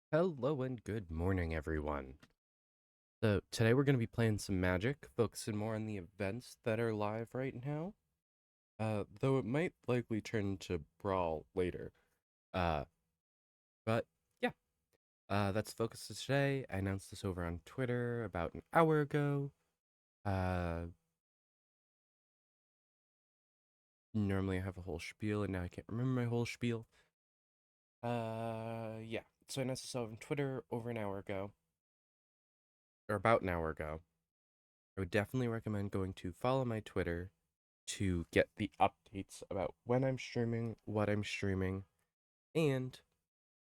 Hello and good morning, everyone. So, today we're going to be playing some Magic, focusing more on the events that are live right now. Though it might likely turn to Brawl later. Uh, but yeah, that's the focus of today. I announced this over on Twitter about an hour ago. Uh, Normally I have a whole spiel, and now I can't remember my whole spiel. Yeah. So I announced this over on Twitter over an hour ago, or about an hour ago. I would definitely recommend going to follow my Twitter to get the updates about when I'm streaming, what I'm streaming, and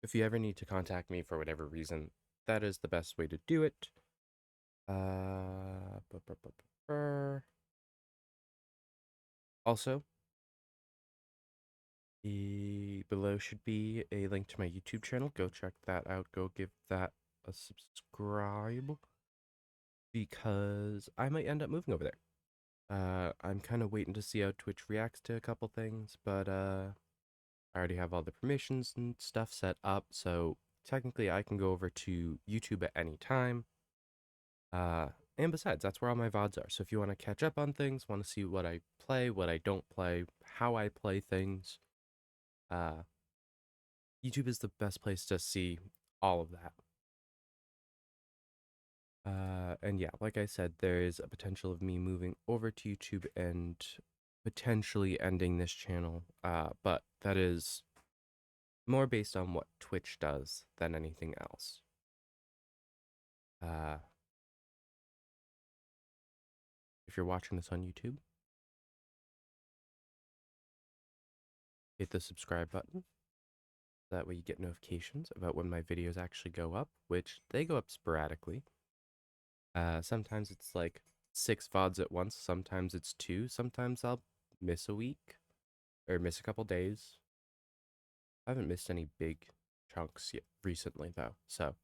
if you ever need to contact me for whatever reason, that is the best way to do it. Uh, bu- bu- bu- bu- bur. Also, below should be a link to my YouTube channel. Go check that out. Go give that a subscribe because I might end up moving over there. I'm kind of waiting to see how Twitch reacts to a couple things, but I already have all the permissions and stuff set up, so technically I can go over to YouTube at any time. And besides, that's where all my VODs are. So if you want to catch up on things, want to see what I play, what I don't play, how I play things, uh, YouTube is the best place to see all of that. And yeah, like I said, there is a potential of me moving over to YouTube and potentially ending this channel. But that is more based on what Twitch does than anything else. Uh, if you're watching this on YouTube, hit the subscribe button. That way you get notifications about when my videos actually go up, which they go up sporadically. Sometimes it's like 6 VODs at once, sometimes it's 2, sometimes I'll miss a week or miss a couple days. I haven't missed any big chunks yet recently though. So,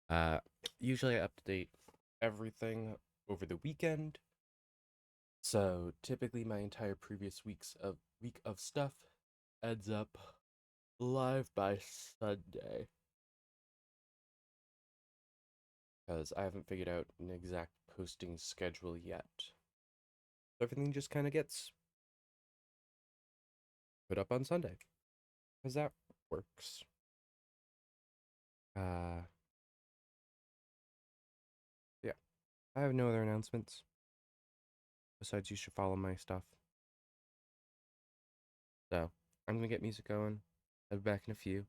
uh usually I update everything over the weekend. So, typically my entire previous week of stuff ends up live by Sunday. Because I haven't figured out an exact posting schedule yet. Everything just kind of gets put up on Sunday. Because that works. Uh, yeah. I have no other announcements. Besides, you should follow my stuff. So, I'm gonna get music going. I'll be back in a few.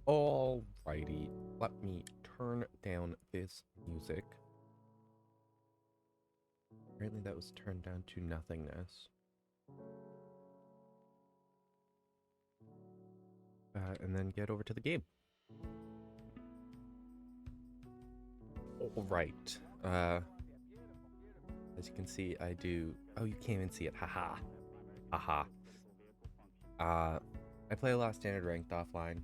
Alrighty, let me turn down this music. Apparently that was turned down to nothingness. And then get over to the game. Alright, as you can see, I do... Oh, you can't even see it, haha. Haha. I play a lot of standard ranked offline.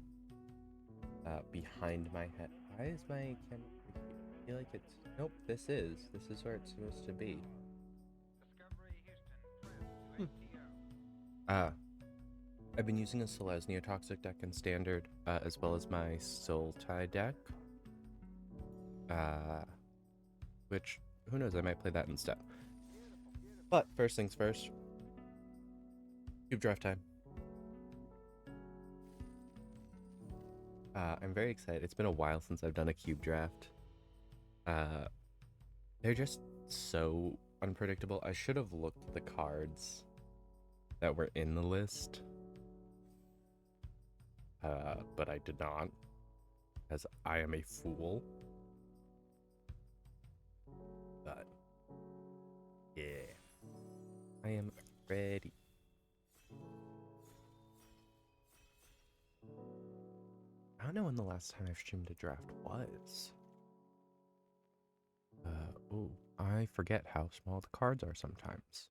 Behind my head. Why is my camera... I feel like it's... Nope, this is where it's supposed to be. I've been using a Celeste Neotoxic deck in standard, as well as my Sultai deck. Which, who knows, I might play that instead. But first things first, cube draft time. I'm very excited. It's been a while since I've done a cube draft. They're just so unpredictable. I should have looked at the cards that were in the list. But I did not, as I am a fool. But yeah, I am ready. I don't know when the last time I've streamed a draft was. Oh, I forget how small the cards are sometimes.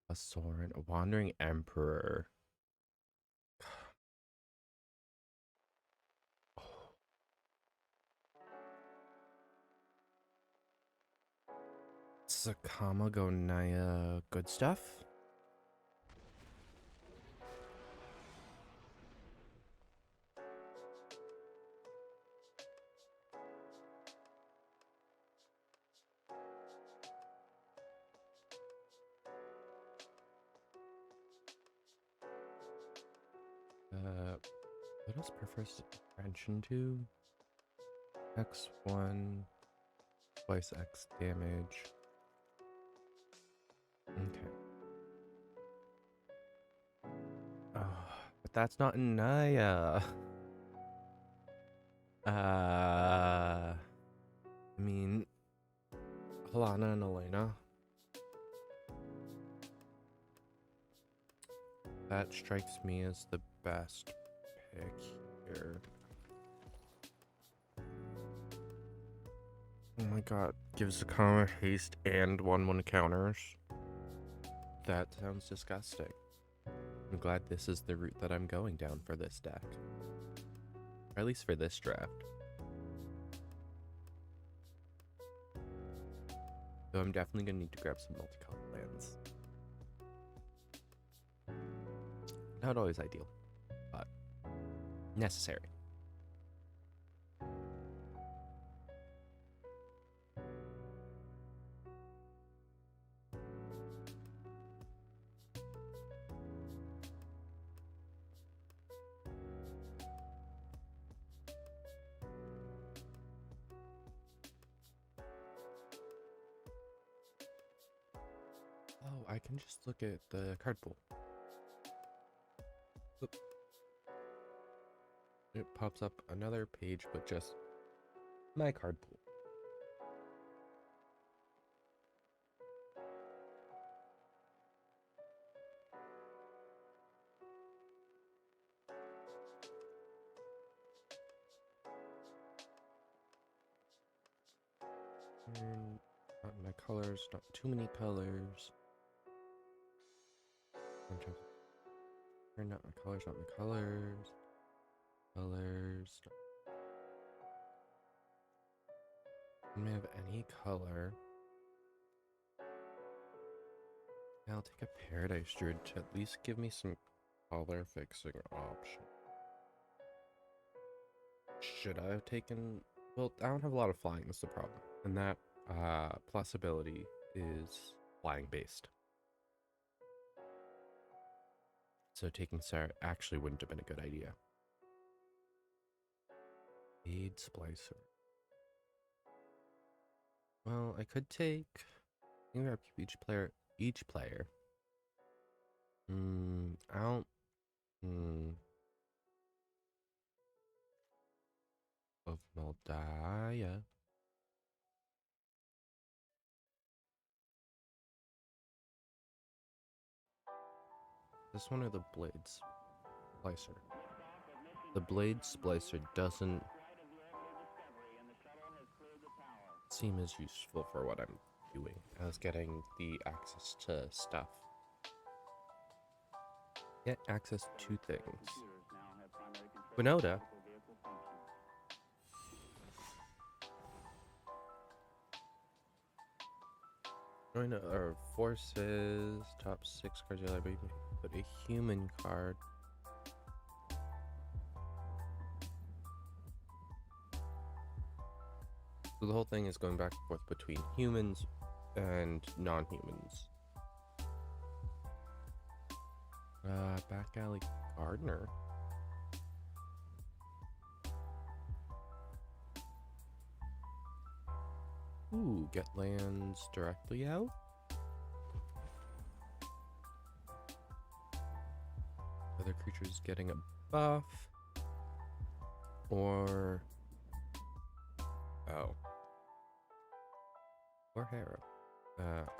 A Sorin, a Wandering Emperor. Sakama Go Naya, good stuff. What else prefers attention to? X1, twice X damage. Okay. Oh, but that's not Naya. I mean, Alana and Elena. That strikes me as the best pick here. Oh my god, gives the comma haste and 1/1 counters. That sounds disgusting. I'm glad this is the route that I'm going down for this deck. Or at least for this draft. So I'm definitely going to need to grab some multicolored lands. Not always ideal, but necessary. Oh, I can just look at the card pool. Oop. It pops up another page, but just my card pool. And not my colors, not too many colors. Not my colors, not my colors. Colors. I don't have any color. I'll take a Paradise Druid to at least give me some color fixing option. Should I have taken... Well, I don't have a lot of flying, that's the problem. And that plus ability is flying based. So taking Sarah actually wouldn't have been a good idea. Aid Splicer. Well, I could take... I can grab each player. I don't... of Moldaya. This one or the Blades Splicer? The Blade Splicer doesn't seem as useful for what I'm doing as getting the access to stuff. Get access to things. Winota. Join our forces. Top 6 cards of your library. Put a human card. So the whole thing is going back and forth between humans and non-humans. Back alley gardener. Ooh, get lands directly out. Other creatures getting a buff. Or... oh. Or Harrow.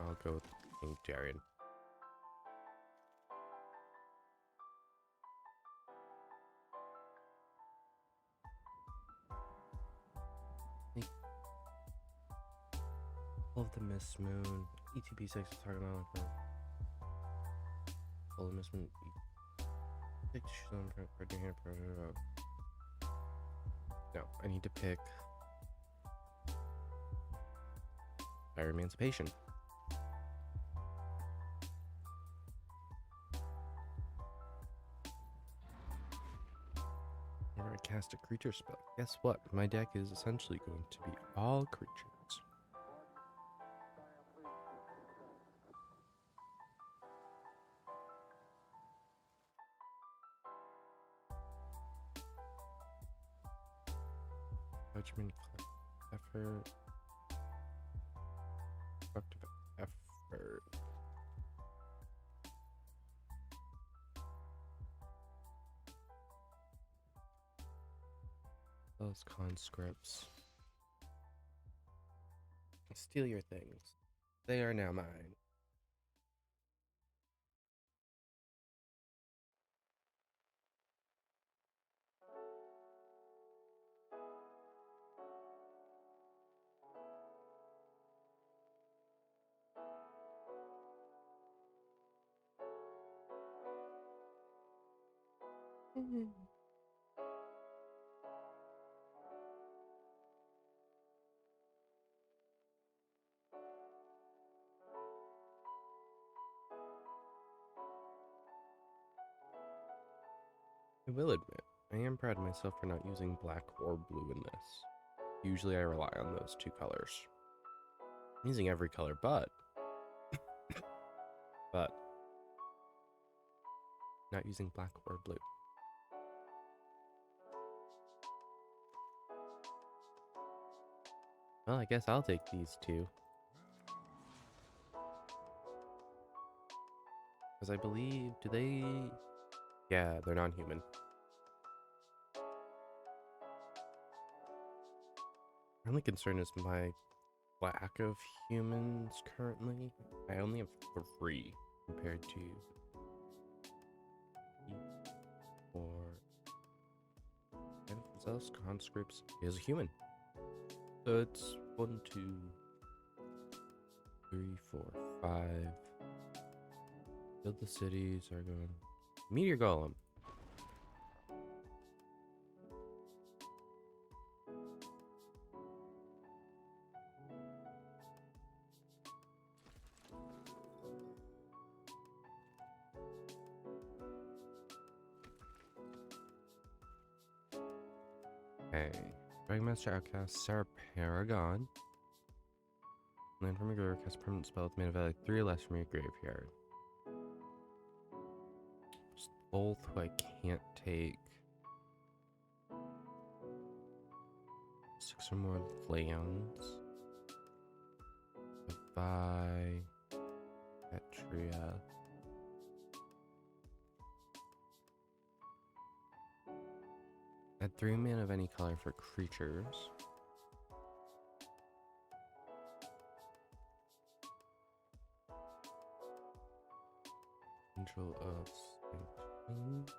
I'll go with King Darian. Love the Mist Moon. ETB 6 is target island for Full of Mist Moon. No, I need to pick Fire Emancipation. Or I cast a creature spell. Guess what? My deck is essentially going to be all creatures. Judgment, effort, productive effort. Those conscripts. Steal your things. They are now mine. I will admit, I am proud of myself for not using black or blue in this. Usually I rely on those two colors. I'm using every color but not using black or blue. Well, I guess I'll take these two. Because I believe, do they... yeah, they're non-human. My only concern is my lack of humans currently. I only have 3 compared to 4. And Zealous Conscripts is a human. So it's 1, 2, 3, 4, 5. Build the cities are going. Meteor Golem. Okay. Dragonmaster Outcast, Sarah Paragon. Land from your graveyard, cast permanent spell with mana value 3 or less from your graveyard. Just both who I can't take. 6 or more lands. Goodbye. Petria. Add 3 mana of any color for creatures. Angel of Sanctity.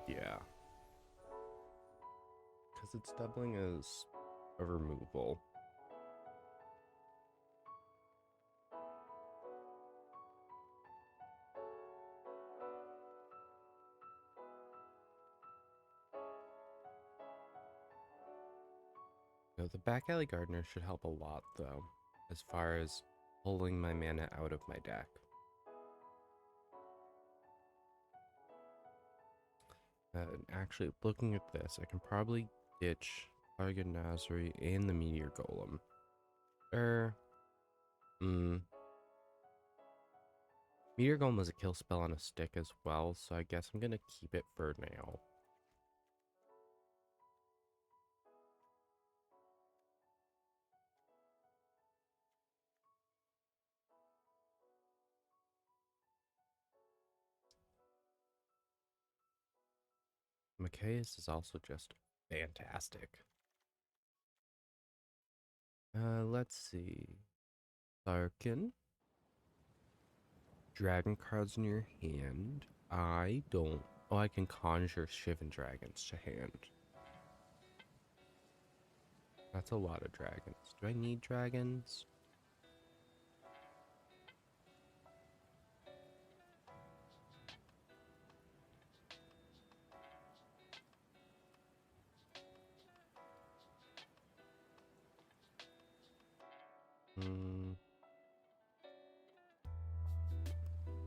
Yeah. Because it's doubling as a removal. No, the Back Alley Gardener should help a lot, though, as far as pulling my mana out of my deck. And actually, looking at this, I can probably ditch Target Nazari and the Meteor Golem. Meteor Golem was a kill spell on a stick as well, so I guess I'm gonna keep it for now. Mikaeus is also just fantastic. Let's see. Sarkin. Dragon cards in your hand. I don't. Oh, I can conjure Shivan dragons to hand. That's a lot of dragons. Do I need dragons?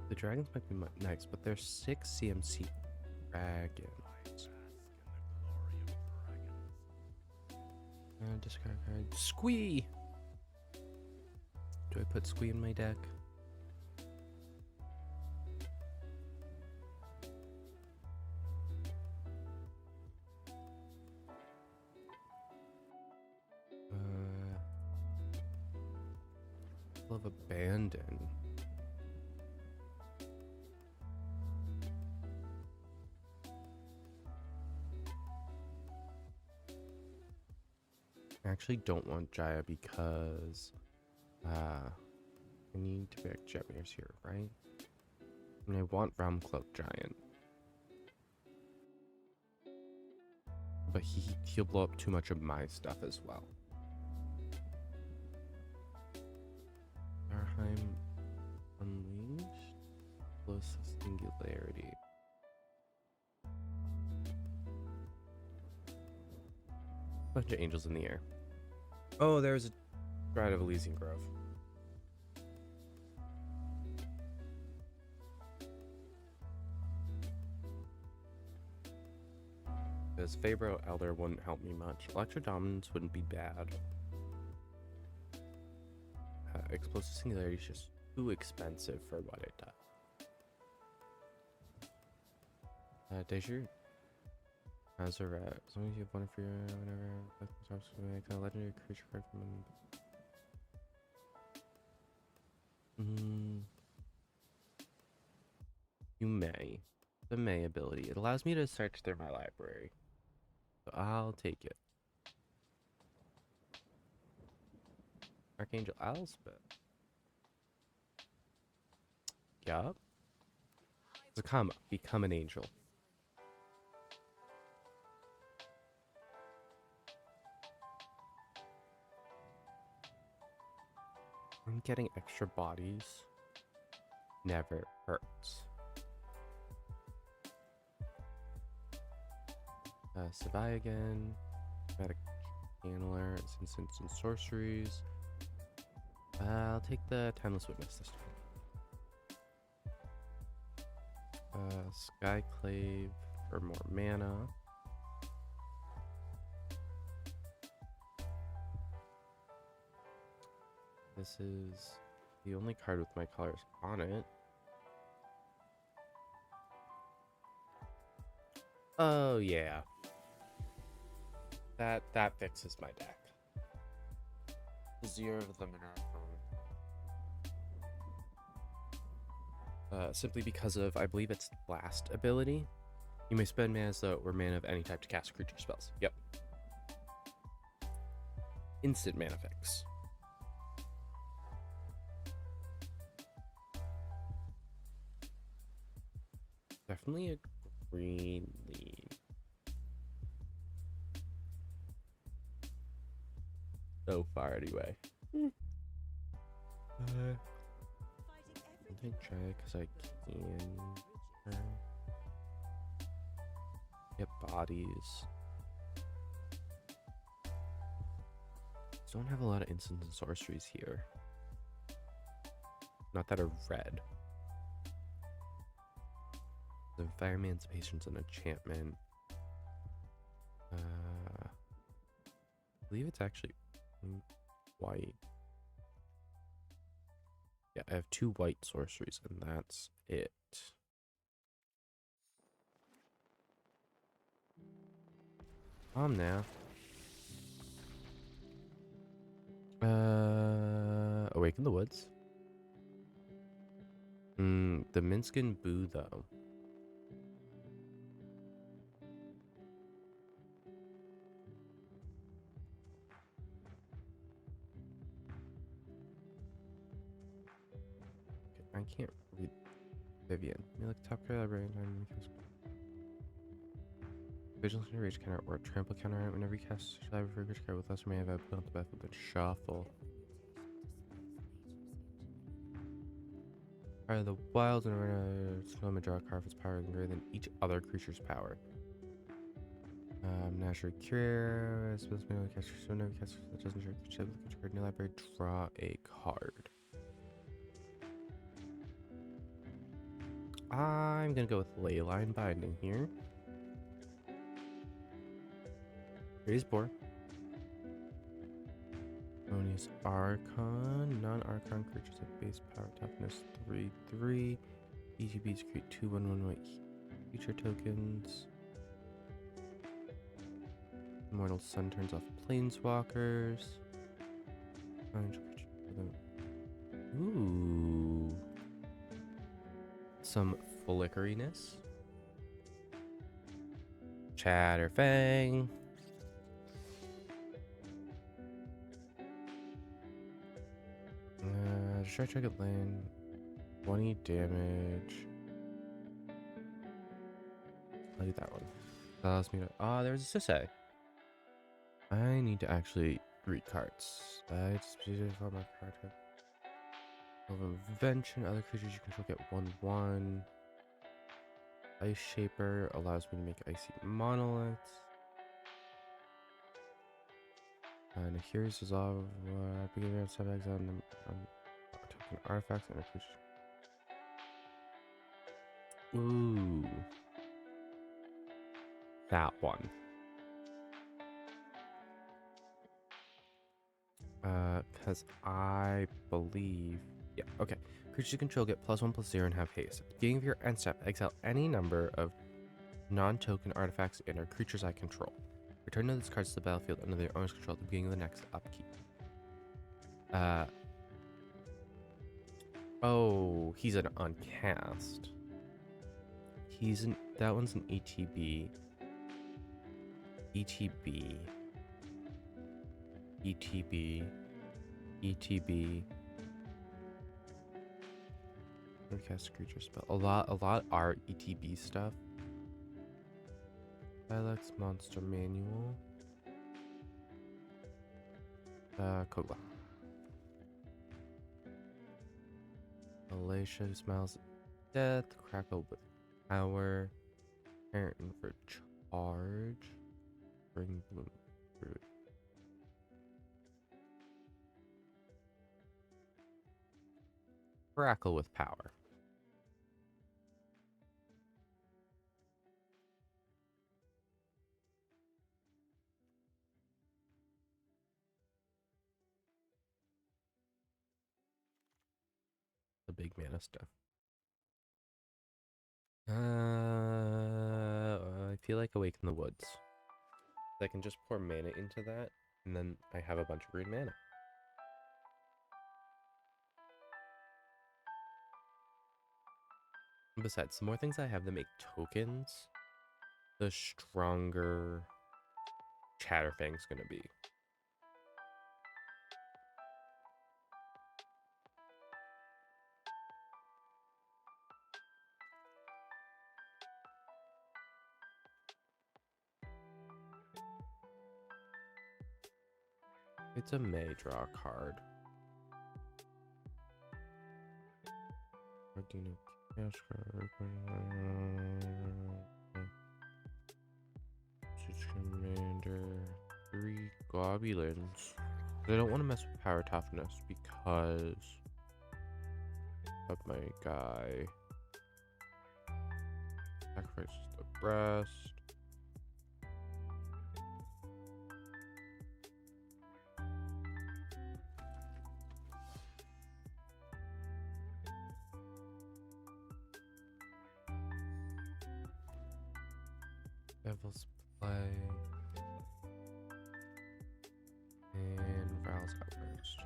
The dragons might be nice, but there's 6 CMC dragons. Discard card. Squee! Do I put Squee in my deck? Love Abandon. I actually don't want Jaya because I need to pick Jemirs here, right? And I want Realm Cloak Giant. But he'll blow up too much of my stuff as well. Arheim Unleashed. Plus Singularity. Bunch of angels in the air. Oh, there's a Dryad of Elysian Grove. Because Fabro Elder wouldn't help me much. Electro Dominance wouldn't be bad. Explosive Singularity is just too expensive for what it does. Dejure. As a rat, as long as you have one for your whenever a legendary creature card from You may. The May ability. It allows me to search through my library. So I'll take it. Archangel Elspeth. Yup. Zakama, become an angel. I'm getting extra bodies. Never hurts. Savai again. Magic Channeler, Instants and Sorceries. I'll take the Timeless Witness this time. Skyclave for more mana. This is the only card with my colors on it. Oh yeah. That fixes my deck. 0 of them in our phone. simply because of, I believe it's last ability. You may spend mana as though it were mana of any type to cast creature spells. Yep. Instant mana fix. Definitely a green lead. So far, anyway. I think try it because I can. Get bodies. Don't have a lot of instants and sorceries here. Not that are red. The Fireman's Patience and enchantment. I believe it's actually white. Yeah, I have 2 white sorceries, and that's it. Now. Awaken the Woods. The Minskin Boo, though. I can't read Vivian. You look top card library. Vigilance and Rage counter or Trample counter whenever you cast library for a creature card with lesser mana have put on the battlefield and shuffle. Power of the Wild and Snowman draw a card if its power is greater than each other creature's power. Natural Cure, spells manually cast so whenever you cast that doesn't trigger creature card in your library, draw a card. I'm gonna go with Leyline Binding here. Raise Boar. Harmonious Archon. Non-Archon creatures have base power toughness 3/3. ETBs create 2/1/1 white creature tokens. Immortal Sun turns off Planeswalkers. Ooh. Some flickeriness. Chatterfang. Destroy target land. 20 damage. I'll do that one. That allows me to. Oh, there's a Sisay. I need to actually read cards. I just for my card type. Of Invention. Other creatures you control get 1/1. Ice Shaper allows me to make icy monoliths. And here's resolve. Beginning of sub exile and token artifacts and creatures. Ooh. That one. Because I believe. Yeah, okay. Creatures you control get +1/+0 and have haste. At the beginning of your end step, exile any number of non-token artifacts and or creatures I control. Return those cards to the battlefield under their owner's control at the beginning of the next upkeep. Oh, he's an uncast. That one's an ETB. ETB. ETB. ETB. Cast creature spell. A lot are ETB stuff. Dialects Monster Manual. Kogla. Alicia smiles at death. Crackle with power. Parent for charge. Bring bloom fruit. Crackle with power. The big mana stuff. I feel like Awaken the Woods. I can just pour mana into that, and then I have a bunch of green mana. Besides, the more things I have that make tokens, the stronger Chatterfang's gonna be. It's a may draw card. Cash card. Commander. 3 Globulins. I don't want to mess with power toughness because of my guy. Sacrifices the breast. Devil's Play. And Val's Outburst.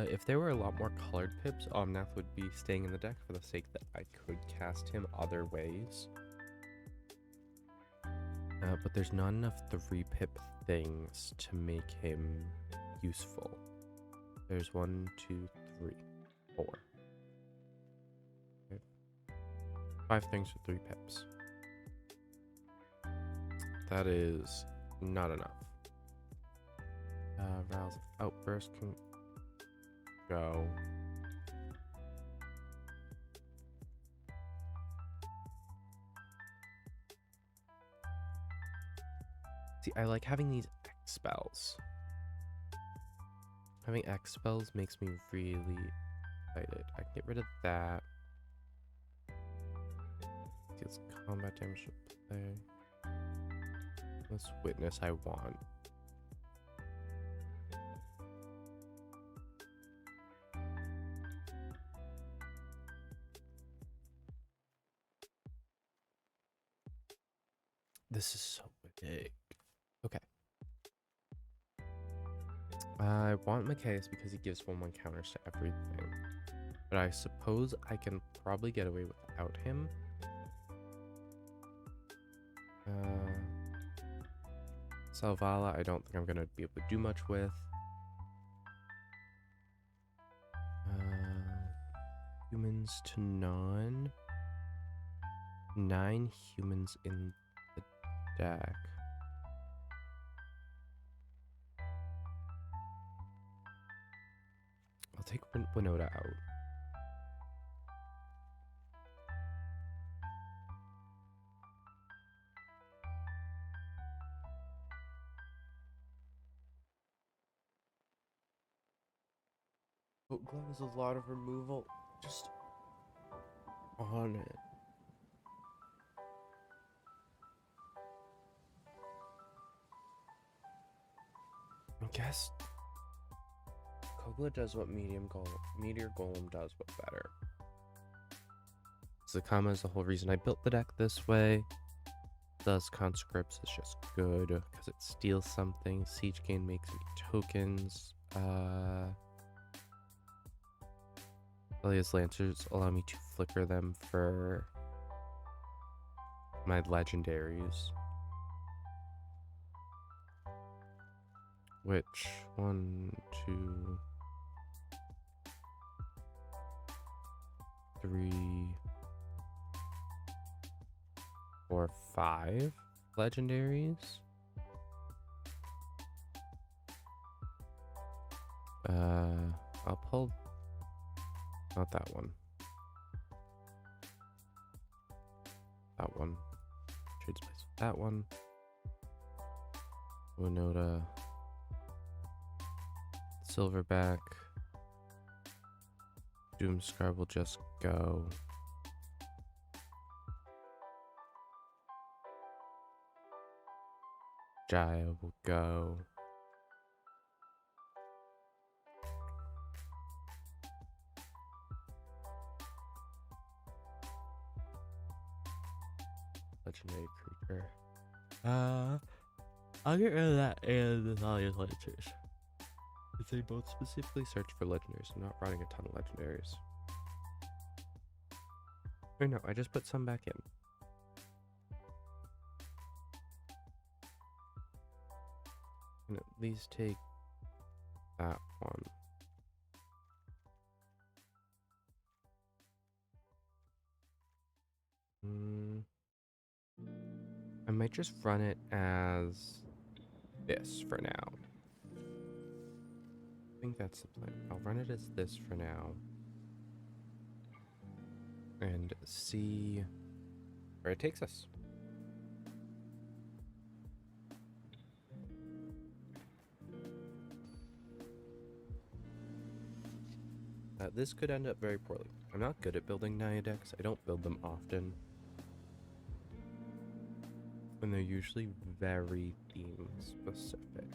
If there were a lot more colored pips, Omnath would be staying in the deck for the sake that I could cast him other ways. But there's not enough 3-pip things to make him useful. There's 1, 2, 3, 4. Okay. 5 things for 3 pips. That is not enough. Val's Outburst can go. See, I like having these X spells. Having X spells makes me really excited. I can get rid of that. Deals combat damage to play. This Witness I want. This is so big. Okay. I want Mikaeus because he gives 1/1 counters to everything. But I suppose I can probably get away without him. Selvala, I don't think I'm going to be able to do much with. Humans to none. 9 humans in the deck. I'll take Winota out. But Glove is a lot of removal just on it. I guess Kogla does what Meteor Golem does, but better. Zakama is the whole reason I built the deck this way. Thus, Conscripts is just good because it steals something. Siege Gain makes me tokens. Elia's Lancers allow me to flicker them for my legendaries. Which 1, 2, 3, 4, 5 legendaries. I'll pull not that one. That one. Trade space with that one. Winota. Silverback. Doomscar will just go. Jaya will go. Legendary creature. I'll get rid of that and the Thalia's Lancers. They both specifically search for legendaries. I'm not running a ton of legendaries. Or no, I just put some back in. And at least take that one. I might just run it as this for now. I think that's the plan. I'll run it as this for now. And see where it takes us. This could end up very poorly. I'm not good at building Naya decks. I don't build them often. And they're usually very theme specific.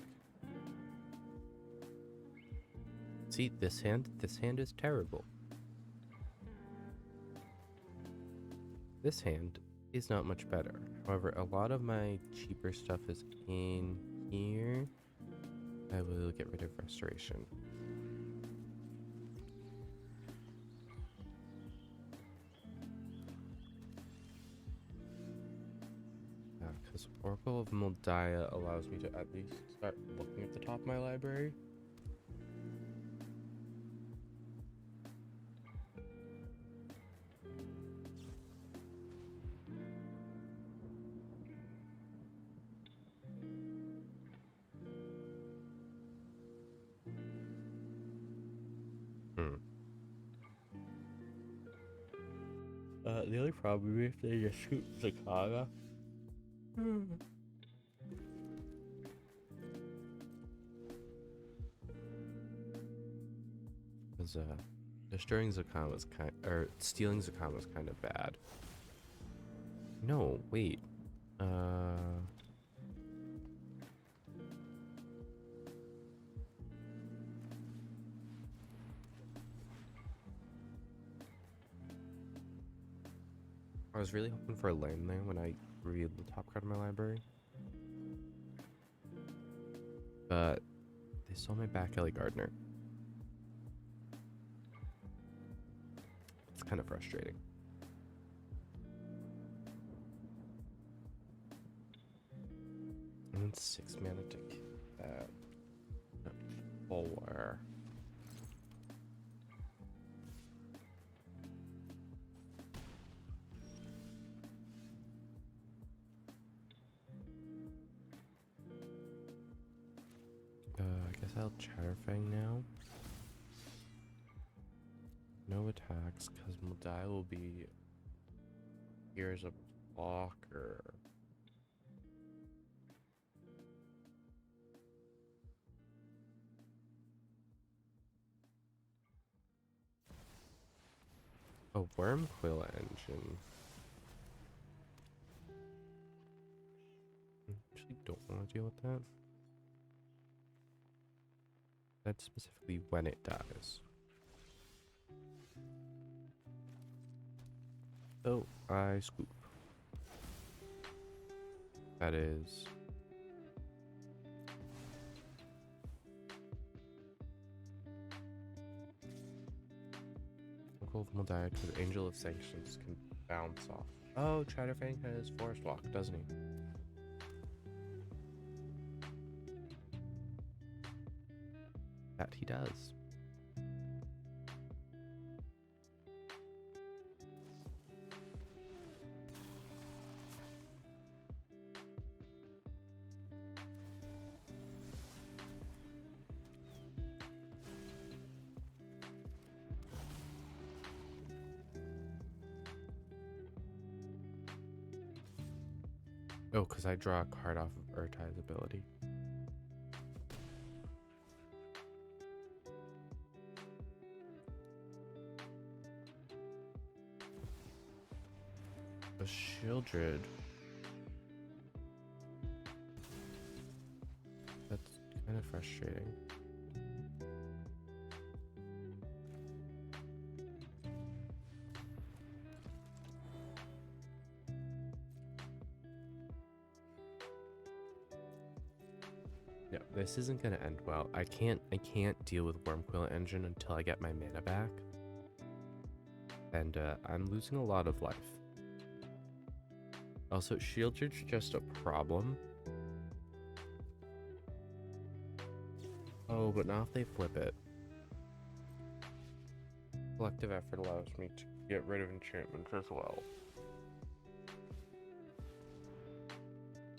See, this hand is terrible. This hand is not much better. However, a lot of my cheaper stuff is in here. I will get rid of Restoration. Because Oracle of Moldiah allows me to at least start looking at the top of my library. The only problem is they just shoot Zakara. Because destroying Zakama was stealing Zakama was kind of bad. No, wait. I was really hoping for a land there when I revealed the top card of my library. But they stole my back Ellie Gardner. It's kind of frustrating. And 6 mana to kill that. 4. I guess I'll Chatterfang now. No attacks, because Moldiah will be here as a blocker. A Wormquill engine. I actually don't want to deal with that. That's specifically when it dies. So I scoop. That is Uncle of Moldiah because Angel of Sanctions can bounce off. Oh, Chatterfang has Forest Walk, doesn't he? That he does. Oh, because I draw a card off of Urtai's ability. A Shieldred. That's kind of frustrating. No, this isn't gonna end well. I can't deal with Wormcoil Engine until I get my mana back. And I'm losing a lot of life. Also, shield is just a problem. Oh, but now if they flip it. Collective effort allows me to get rid of enchantments as well.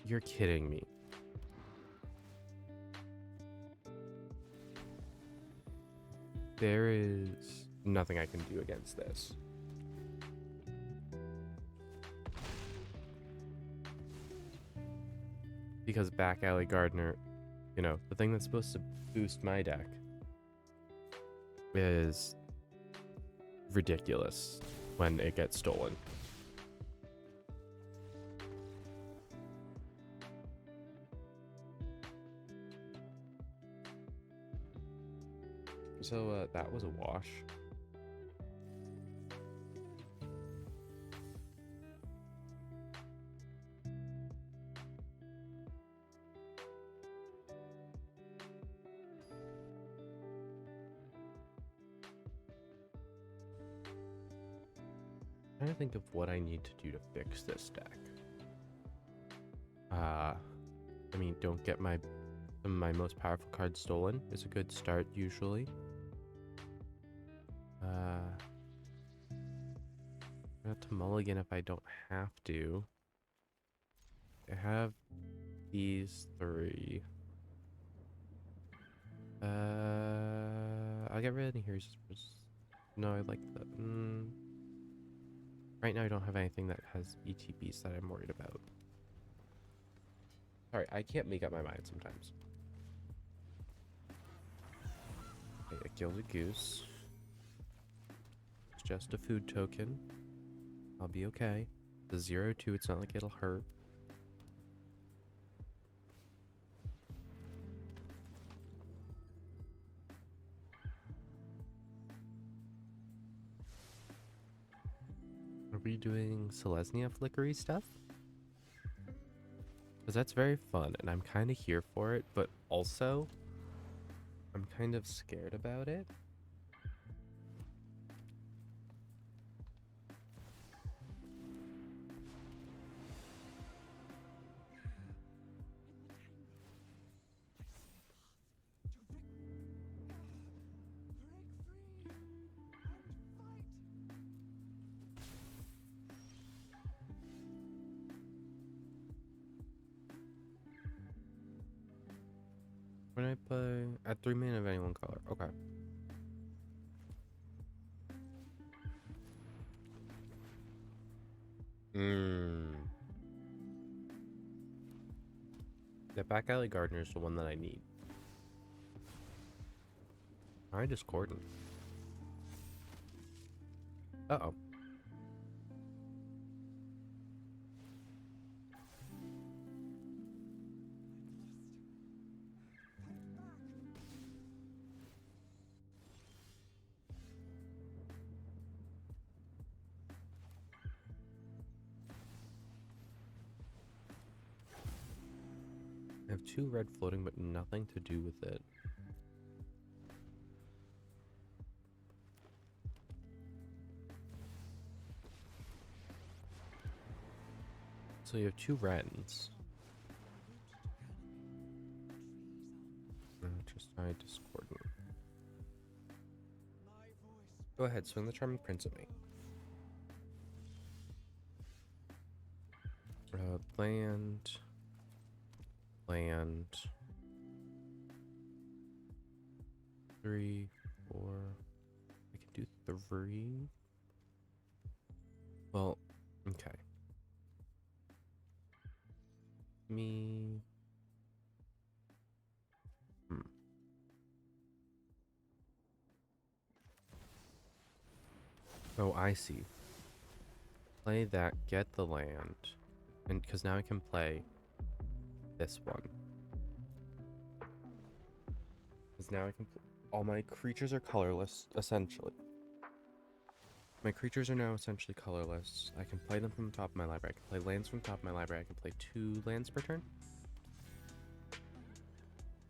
You're kidding me. There is nothing I can do against this. Because Back Alley Gardener, you know, the thing that's supposed to boost my deck is ridiculous when it gets stolen. So that was a wash. I'm trying to think of what I need to do to fix this deck. I mean, don't get my most powerful card stolen is a good start usually. Not to mulligan if I don't have to. I have these three. I'll get rid of Here's no, I like the right now I don't have anything that has ETBs that I'm worried about. Sorry, I can't make up my mind sometimes. Okay, a Gilded Goose. It's just a food token. I'll be okay. The 0/2, it's not like it'll hurt. Are we doing Selesnya flickery stuff? Because that's very fun, and I'm kind of here for it, but also, I'm kind of scared about it. When I play at 3 mana of any one color. Okay. The Back Alley Gardener is the one that I need. I Discordant. Uh-oh. I have 2 red floating, but nothing to do with it. So you have 2 Wrens. Just Discordant. Go ahead, swing the Charming Prince at me. Land. 3, 4. I can do 3. Well, okay. Me. Oh, I see. Play that, get the land. And because now I can play this one. Because now I can all my creatures are colorless, essentially. My creatures are now essentially colorless. I can play them from the top of my library. I can play lands from the top of my library. I can play 2 lands per turn.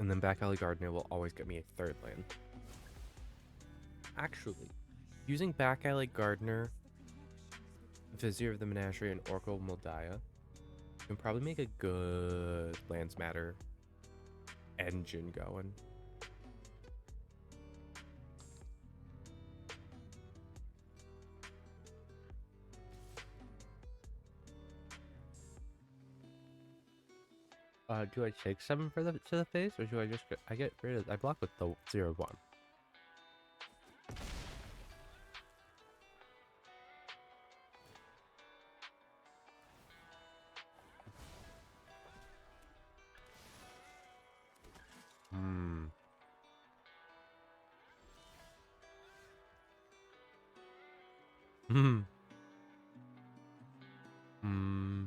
And then Back Alley Gardener will always get me a third land. Actually, using Back Alley Gardener, Vizier of the Menagerie, and Oracle Moldiah can probably make a good Lands Matter engine going. Do I take 7 for to the face, or do I just get rid of? I block with the 0/1. Hmm. Hmm. Hmm.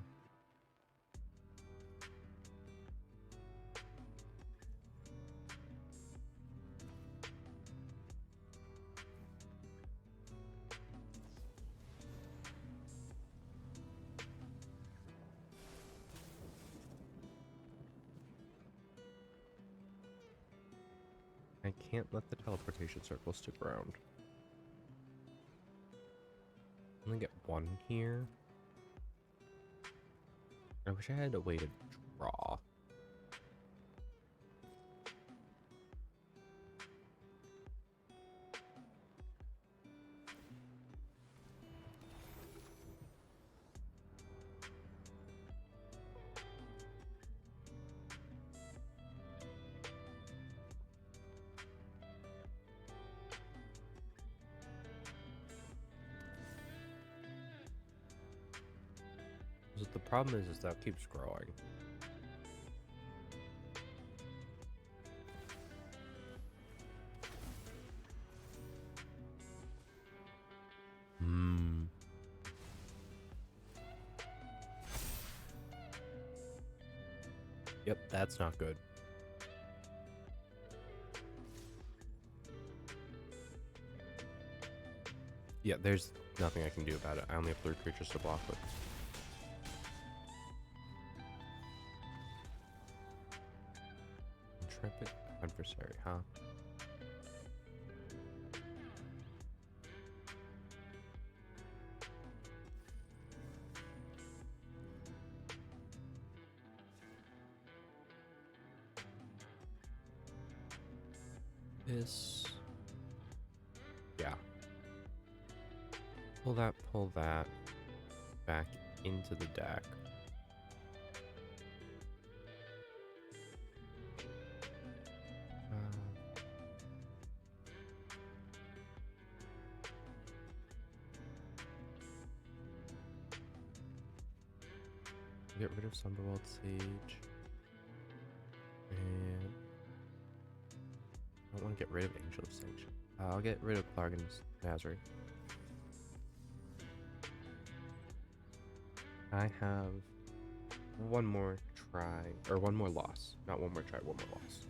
I can't let the teleportation circle stick around. Only get 1 here. I wish I had a way to draw. But the problem is that keeps growing. Hmm. Yep, that's not good. Yeah, there's nothing I can do about it. I only have 3 creatures to block with. Intrepid Adversary, huh? This... Yeah. Pull that back into the deck. Get rid of Summerwald Sage. And I don't want to get rid of Angel of Sanction. I'll get rid of Plargon's Nazari. I have 1 more try, or 1 more loss. Not 1 more try, 1 more loss.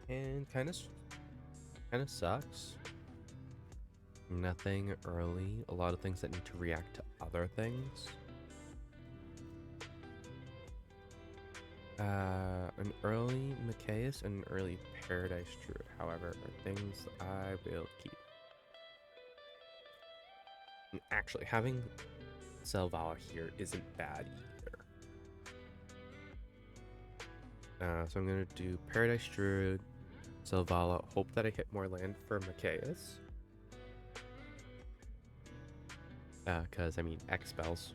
And kind of sucks. Nothing early. A lot of things that need to react to other things. An early Mikaeus and an early Paradise Druid, however, are things I will keep. And actually, having Selvala here isn't bad either. So I'm going to do Paradise Druid, Selvala, hope that I hit more land for Mikaeus. Because, I mean, X spells.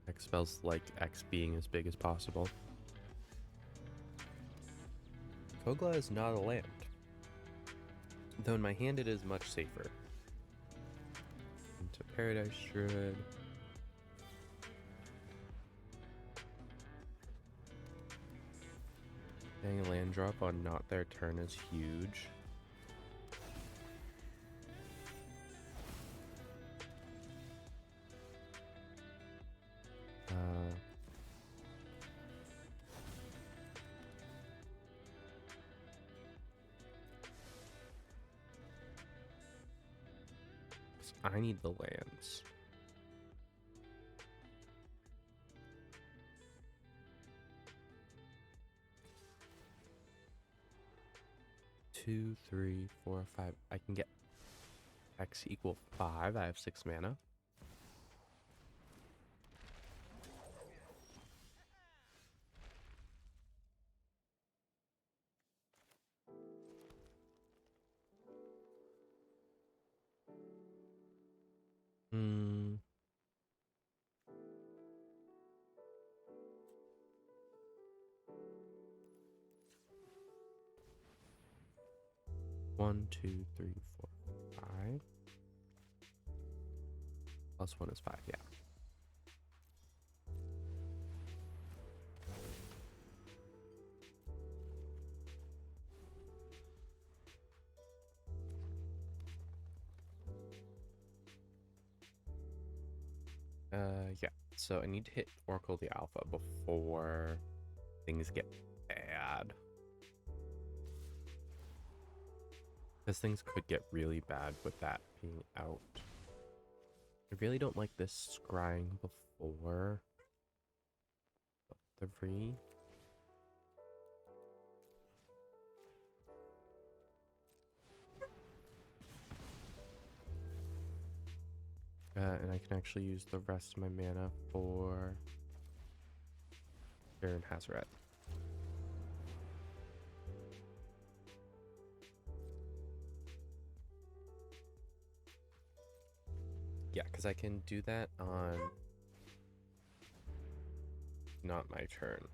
X spells like X being as big as possible. Kogla is not a land. Though in my hand it is much safer. Into Paradise Druid. Getting a land drop on not their turn is huge. I need the lands. Two, three, four, five. I can get X equal 5. I have 6 mana. Hmm. One, two, three, four, 5. Plus 1 is 5, yeah. Yeah. So I need to hit Oracle the Alpha before things get bad. Because things could get really bad with that being out. I really don't like this scrying before the free. And I can actually use the rest of my mana for Baron Hazoret. Yeah, because I can do that on not my turn.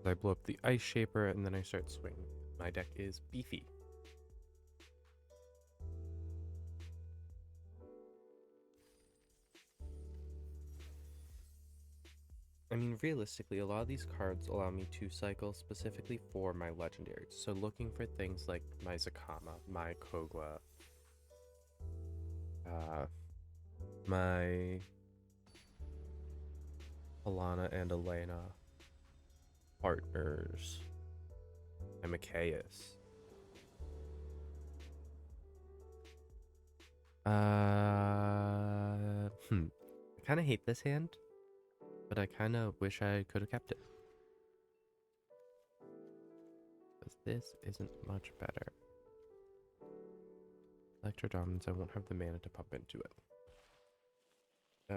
I blow up the Ice Shaper and then I start swinging. My deck is beefy. I mean, realistically, a lot of these cards allow me to cycle specifically for my legendaries. So looking for things like my Zakama, my Kogla, my Alana and Elena partners, and Mikaeus. I kind of hate this hand, but I kind of wish I could have kept it. Because this isn't much better. Electro Dominance, I won't have the mana to pump into it.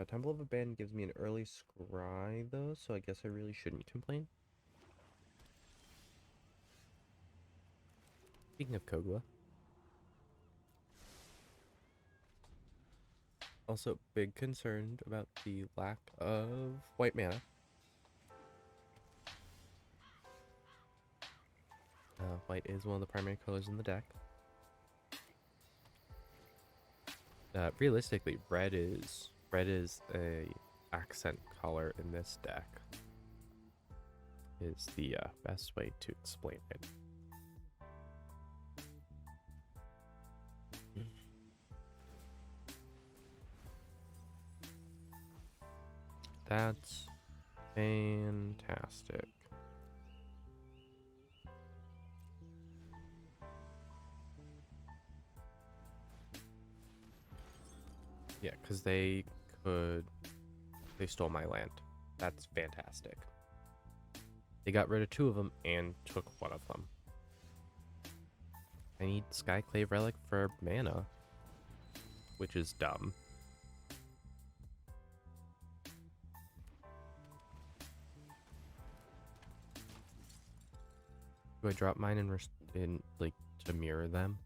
Temple of Abandon gives me an early scry though, so I guess I really shouldn't complain. Speaking of Kogla. Also, big concerned about the lack of white mana. White is one of the primary colors in the deck. Realistically, red is a accent color in this deck. Is the best way to explain it. That's fantastic. Yeah, because they stole my land. That's fantastic. They got rid of 2 of them and took 1 of them. I need Skyclave Relic for mana, which is dumb. Do I drop mine in like to mirror them?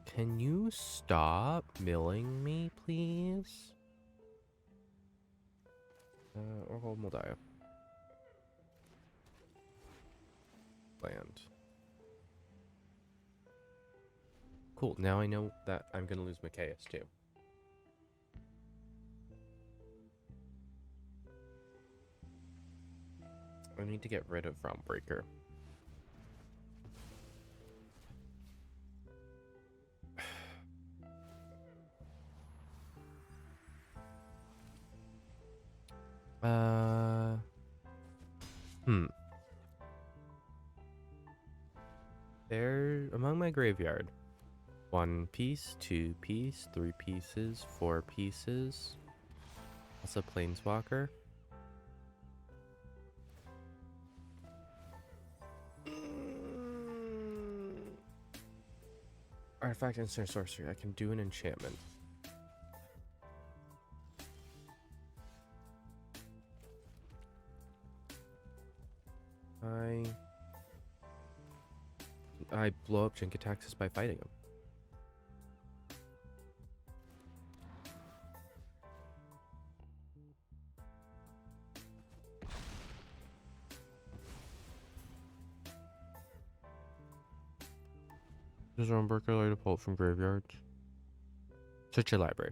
Can you stop milling me, please? Or hold Moldiah. Land. Cool, now I know that I'm gonna lose Mikaeus too. I need to get rid of Realmbreaker. Uh, They're among my graveyard. 1 piece, 2 piece, 3 pieces, 4 pieces. Also Planeswalker. Artifact, instant, sorcery. I can do an enchantment. I blow up Jin-Gitaxias by fighting him. Does Realmbreaker light a bolt from graveyards? Search your library.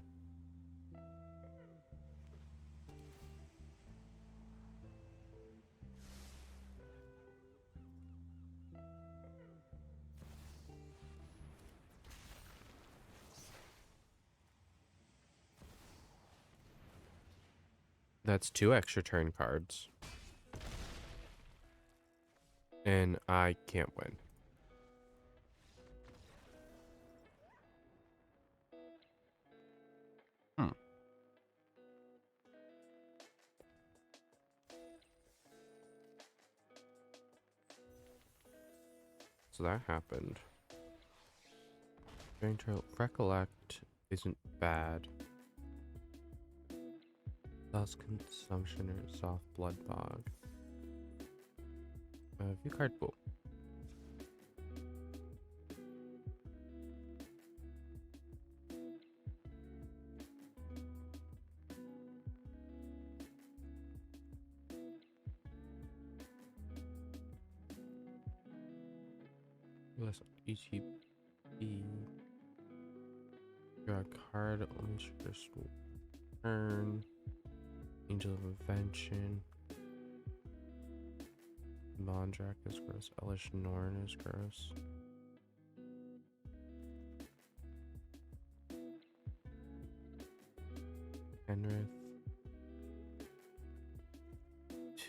That's 2 extra turn cards. And I can't win. So that happened. Going to recollect isn't bad. Lost consumption or soft blood bog. View card pool. Less ETB. Draw a card only first turn. Angel of Invention. Mondrak is gross. Elish Norn is gross. Penrith.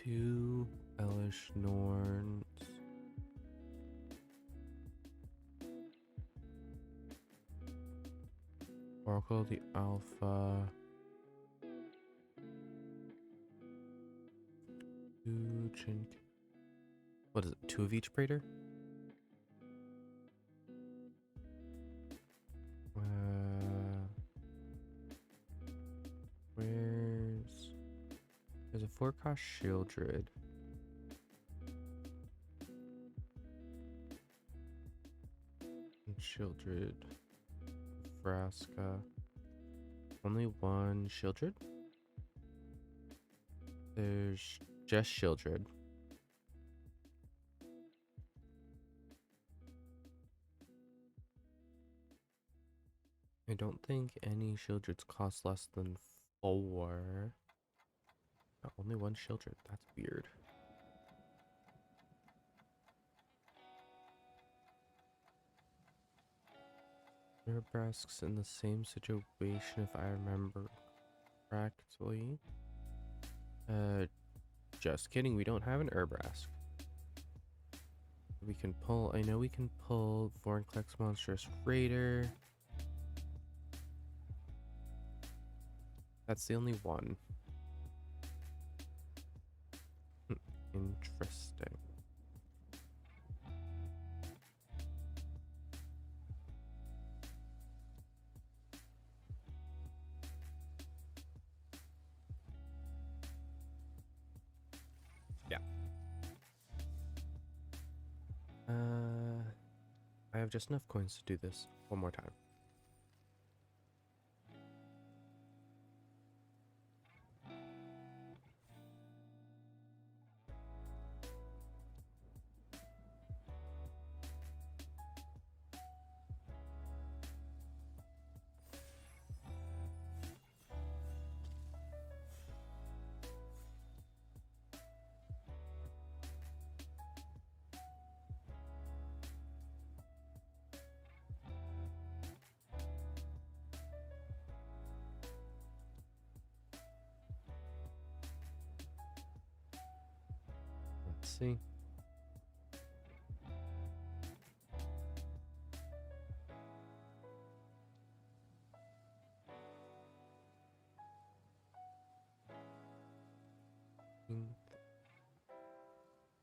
2 Elish Norns. Oracle the Alpha. 2 Jin. What is it? 2 of each Praetor? There's a 4-cost Shieldred. Shieldred. Vraska. Only 1 Shieldred? There's just Shieldred. I don't think any Shieldreds cost less than 4. Oh, only 1 Shieldred. That's weird. Urbrask's in the same situation if I remember correctly. Just kidding. We don't have an Urbrask. We can pull. I know we can pull Vorinclex Monstrous Raider. That's the only one. Interesting. Yeah. I have just enough coins to do this one more time. see.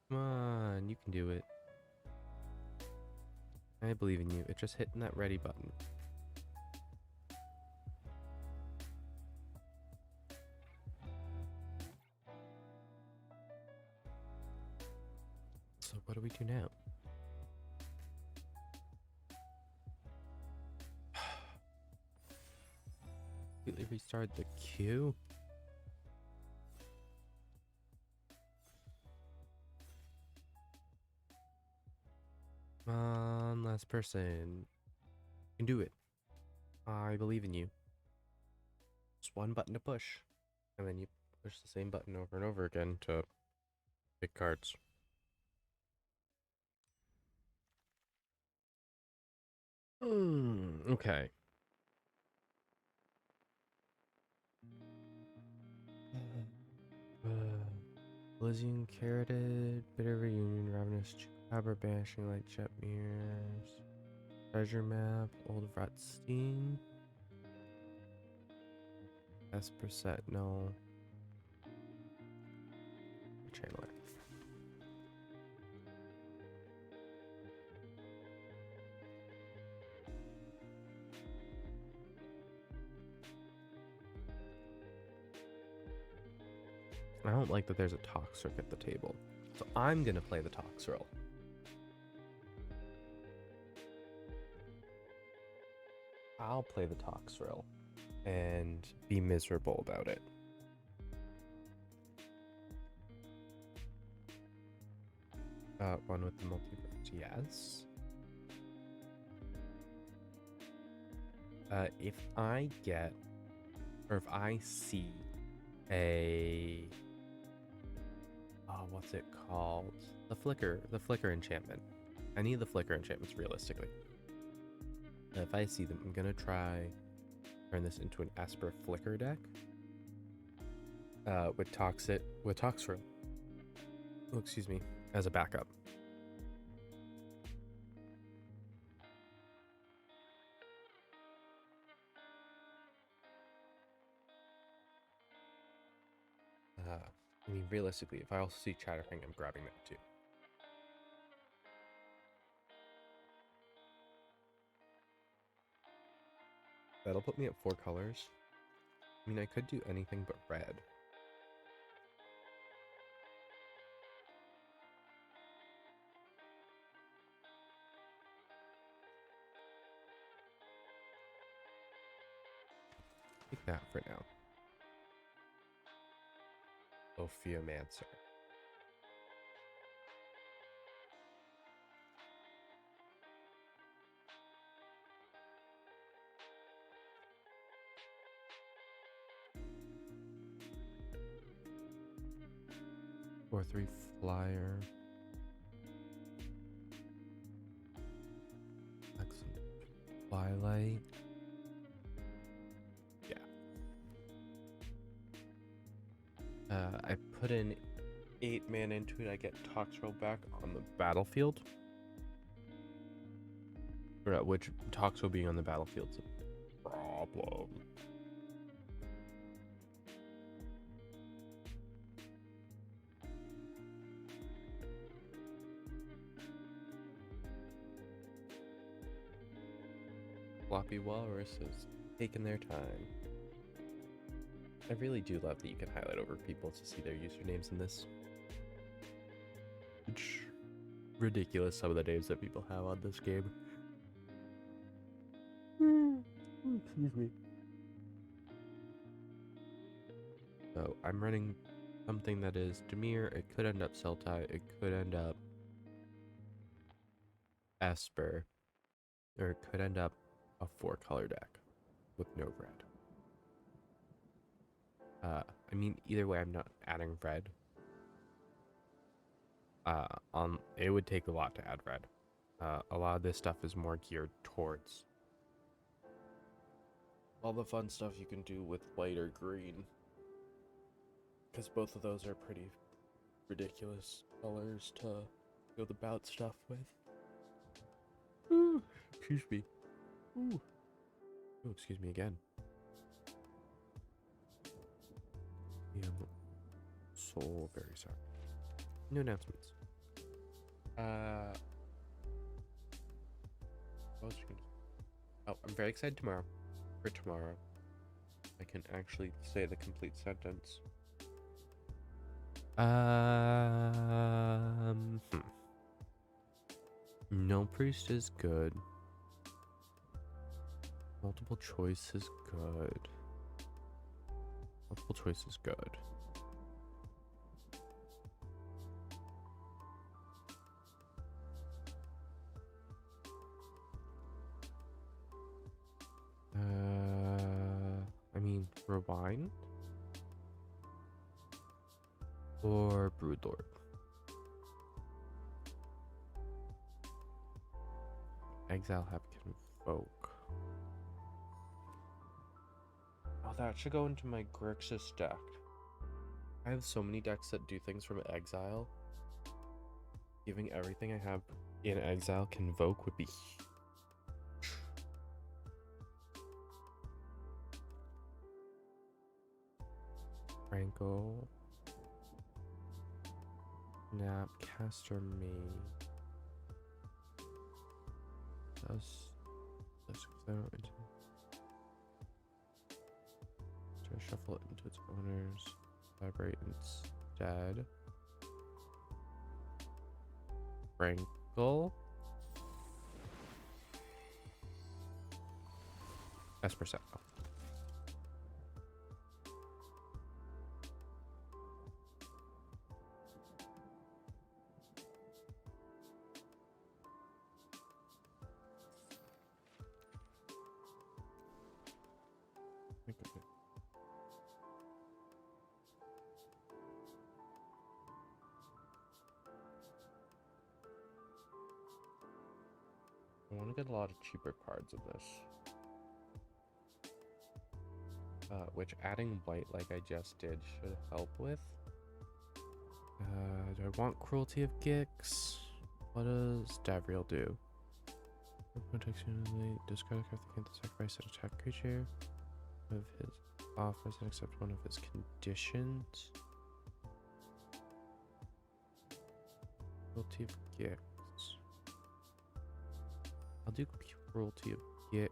Come on, you can do it. I believe in you. It's just hitting that ready button. So what do we do now? Completely restart the queue? Come on, last person. You can do it. I believe in you. Just one button to push. And then you push the same button over and over again to pick cards. Okay. Elysian Carroted, Bitter Reunion, Ravenous Chupacabra, Banishing Light, Jet Mirrors, Treasure Map, Old Vratstein, Esper Sentinel, Channeler. I don't like that there's a Toxric at the table, so I'm gonna play the Toxrill. I'll play the Toxrill and be miserable about it. One with the multiverse, yes. If I get, or if I see a, what's it called? The Flicker enchantment. I need the Flicker enchantments realistically. If I see them, I'm gonna turn this into an Esper Flicker deck. With Toxrill. Oh, excuse me, as a backup. I mean, realistically, if I also see Chatterping, I'm grabbing that too. That'll put me at 4 colors. I mean, I could do anything but red. Take that for now. Ophiomancer. Or 3 flyer. Excellent. Twilight. Yeah. I put in 8 mana into it. I get Toxrill back on the battlefield. Which Toxrill being on the battlefield's a problem. Floppy Walrus is taking their time. I really do love that you can highlight over people to see their usernames in this. It's ridiculous some of the names that people have on this game. Excuse me. So I'm running something that is Dimir. It could end up Sultai. It could end up Esper. Or it could end up a 4-color deck with no red. I mean, either way, I'm not adding red. It would take a lot to add red. A lot of this stuff is more geared towards all the fun stuff you can do with white or green, because both of those are pretty ridiculous. colors to go the bout stuff with. Ooh, excuse me. Ooh. Oh, excuse me again. I am so very sorry. No announcements. What was I gonna say? Oh, I'm very excited tomorrow. For tomorrow, I can actually say the complete sentence. Hmm. No priest is good. Multiple choice is good. Multiple choice is good. I mean, rewind or Broodlord. Exile have Convoke. Oh, that should go into my Grixis deck. I have so many decks that do things from Exile. Giving everything I have in Exile Convoke would be Franco, Nap, Caster Main. Let's shuffle it into its owners. Vibrate instead. Frankle. Espresso. Think of it. I want to get a lot of cheaper cards in this. Which adding white like I just did should help with. Do I want Cruelty of Gix? What does Davriel do? Protection, discard a card that can't sacrifice an attack creature of his offers and accept one of his conditions. Cruelty of Gix. I'll do Cruelty of Gix.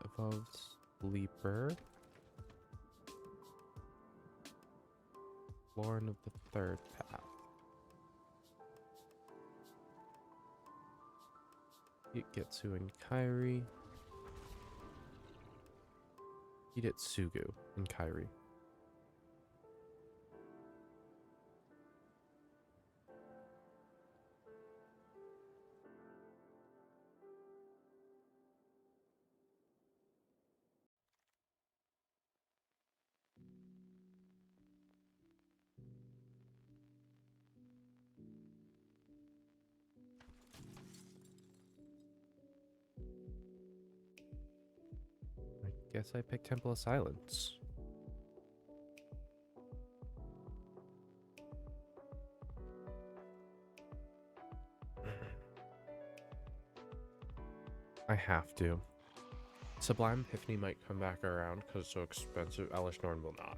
Evolved Sleeper. Lauren of the Third Path. Getsu and Kairi. Hidetsugu and Kairi. I guess I picked Temple of Silence. I have to. Sublime Epiphany might come back around because it's so expensive. Elesh Norn will not.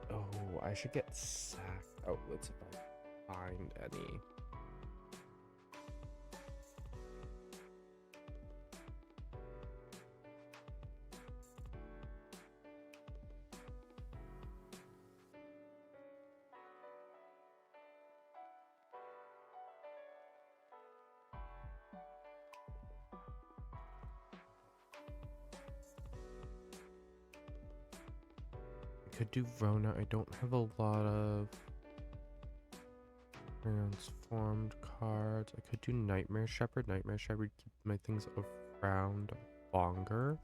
Oh, I should get sack outlets if I find any. Could do Rona. I don't have a lot of transformed cards. I could do Nightmare Shepherd. Nightmare Shepherd keep my things around longer.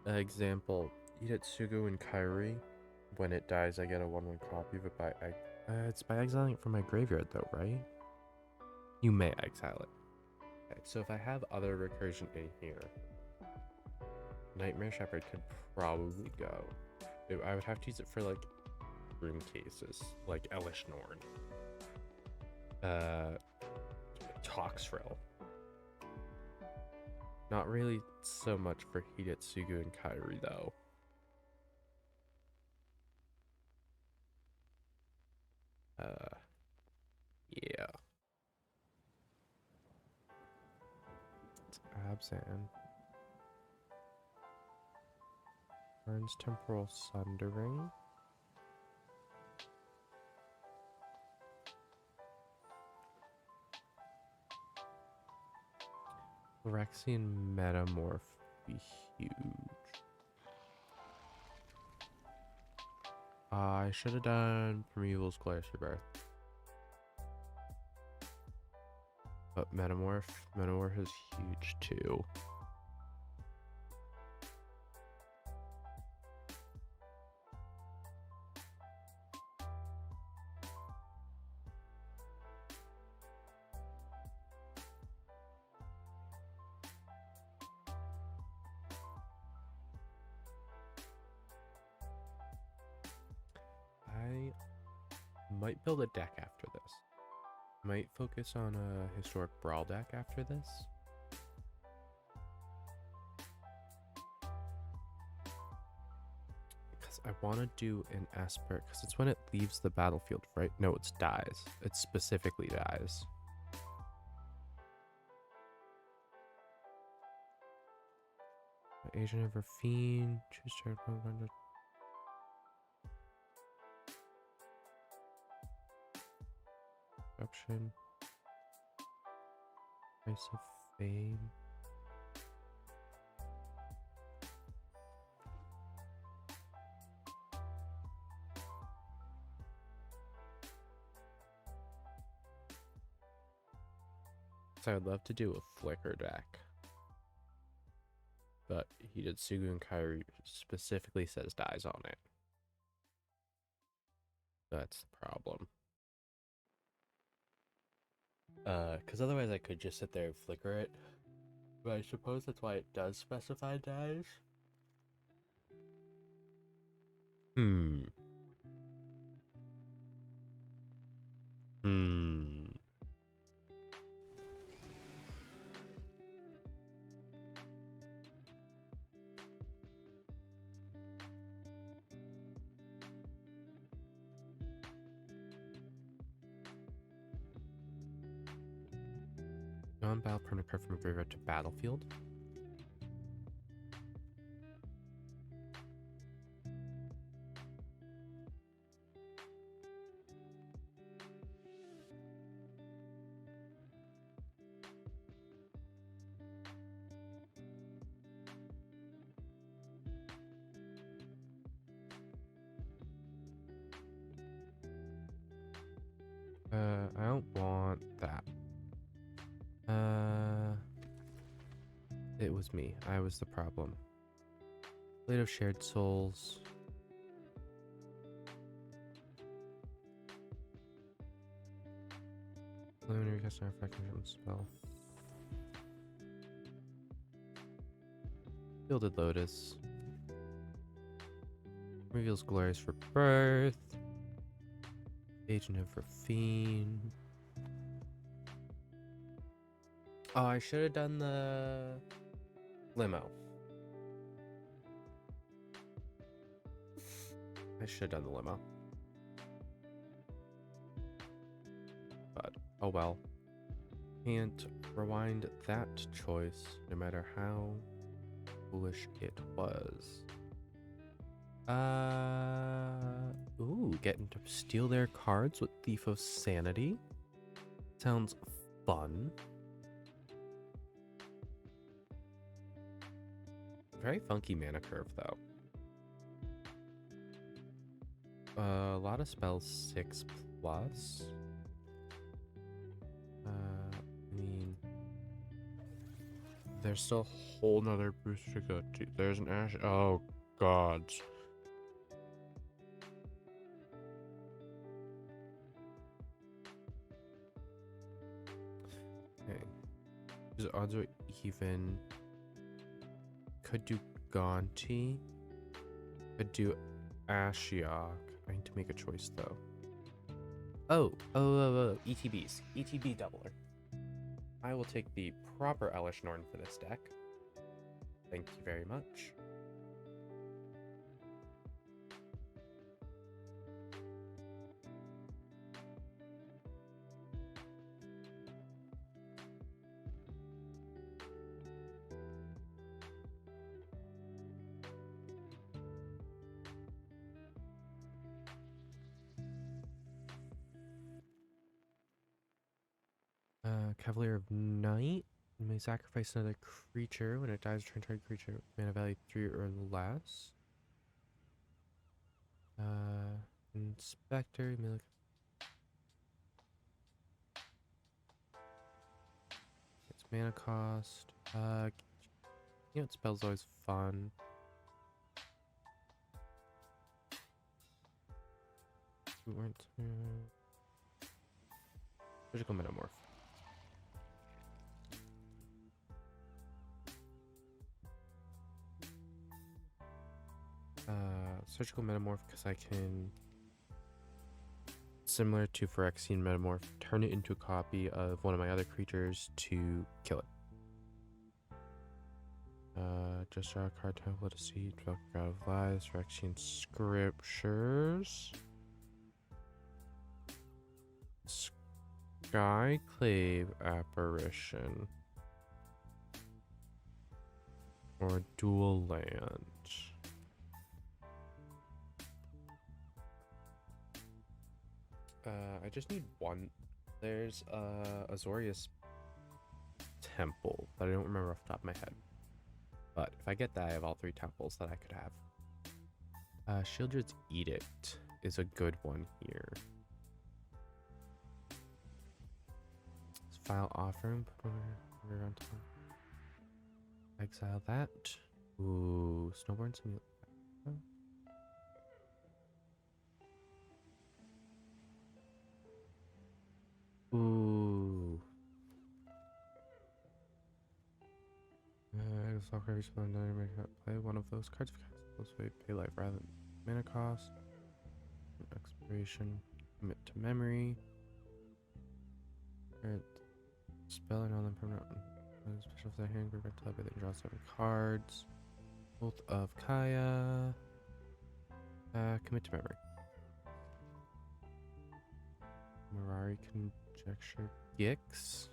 Example, Hidetsugu and Kairi. When it dies, I get a 1/1 copy of it by it's by exiling it from my graveyard though, right? You may exile it. Okay, so if I have other recursion in here, Nightmare Shepherd could probably go. I would have to use it for like room cases, like Elish Norn. Toxfrill. Not really so much for Hidetsugu and Kairi though. Yeah. It's Abzan. Burns Temporal Sundering. Phyrexian Metamorph would be huge. I should have done Primeval's Glorious Rebirth. But Metamorph is huge too. I might build a deck after this. Might focus on a historic brawl deck after this. Because I want to do an Esper, because it's when it leaves the battlefield, right? No, it's dies. It specifically dies. Agent of Fiend, choose target opponent. Corruption. Price of Fame. So I'd love to do a Flicker deck. But Hidetsugu and Kairi specifically says dies on it. That's the problem. Because otherwise I could just sit there and flicker it. But I suppose that's why it does specify dies. Non-battle permanent card from graveyard to battlefield. I don't want that. It was me. I was the problem. Blade of Shared Souls. Luminary custom effect spell. Gilded Lotus. Reveals Glorious Rebirth. Agent of Fiend. Oh, I should have done the limo. I should have done the limo. But, oh well. Can't rewind that choice, no matter how foolish it was. Ooh, getting to steal their cards with Thief of Sanity. Sounds fun. Very funky mana curve, though. A lot of spells 6+. I mean, there's still a whole nother booster to go to. There's an Ash. Oh, gods. Okay. His odds are even. Could do Gonti. Could do Ashiok. I need to make a choice though. Oh, ETBs. ETB doubler. I will take the proper Elesh Norn for this deck. Thank you very much. Cavalier of Night. You may sacrifice another creature. When it dies, return target creature mana value 3 or less. Inspector. You may look. Its mana cost. You know, spell's always fun. We weren't. Surgical Metamorph. Surgical Metamorph because I can, similar to Phyrexian Metamorph, turn it into a copy of one of my other creatures to kill it. Just draw a card, Temple to see, God of Lies, Phyrexian Scriptures. Skyclave Apparition. Or Dual Land. I just need one. There's Azorius Temple, but I don't remember off the top of my head. But if I get that, I have all 3 temples that I could have. Sheoldred's Edict is a good one here. File offering. Exile that. Ooh, Snowborn Simulator. Ooh. Every spell play one of those cards. Pay life rather than mana cost. Expiration. Commit to memory. Spell and all them permanent. Special for the hand group until they draw 7 cards. Bolt of Kaya. Commit to memory. Mirari Conjecture. Gix.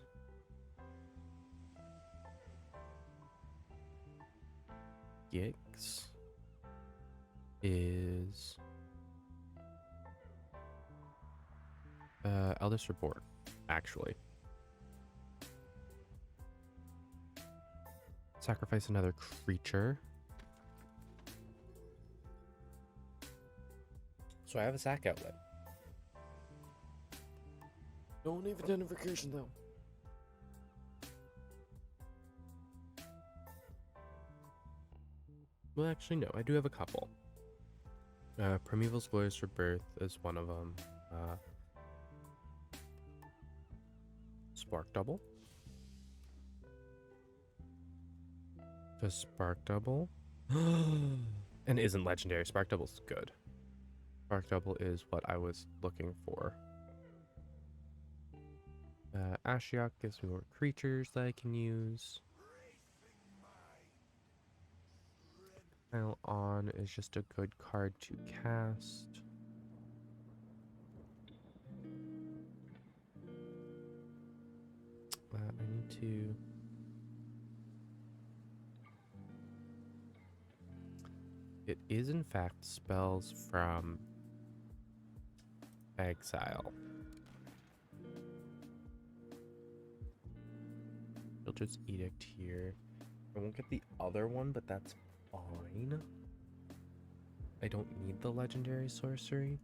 Gix is Eldest Reborn, actually. Sacrifice another creature. So I have a sack outlet. Don't need identification though. Well, actually, no. I do have a couple. Primeval's Glorious Rebirth is one of them. Spark Double. Does Spark Double? And isn't legendary. Spark Double's good. Spark Double is what I was looking for. Ashiok gives me more creatures that I can use. Pile on is just a good card to cast. I need to... It is in fact spells from exile. Sheoldred's Edict here. I won't get the other one, but that's fine. I don't need the legendary sorcery.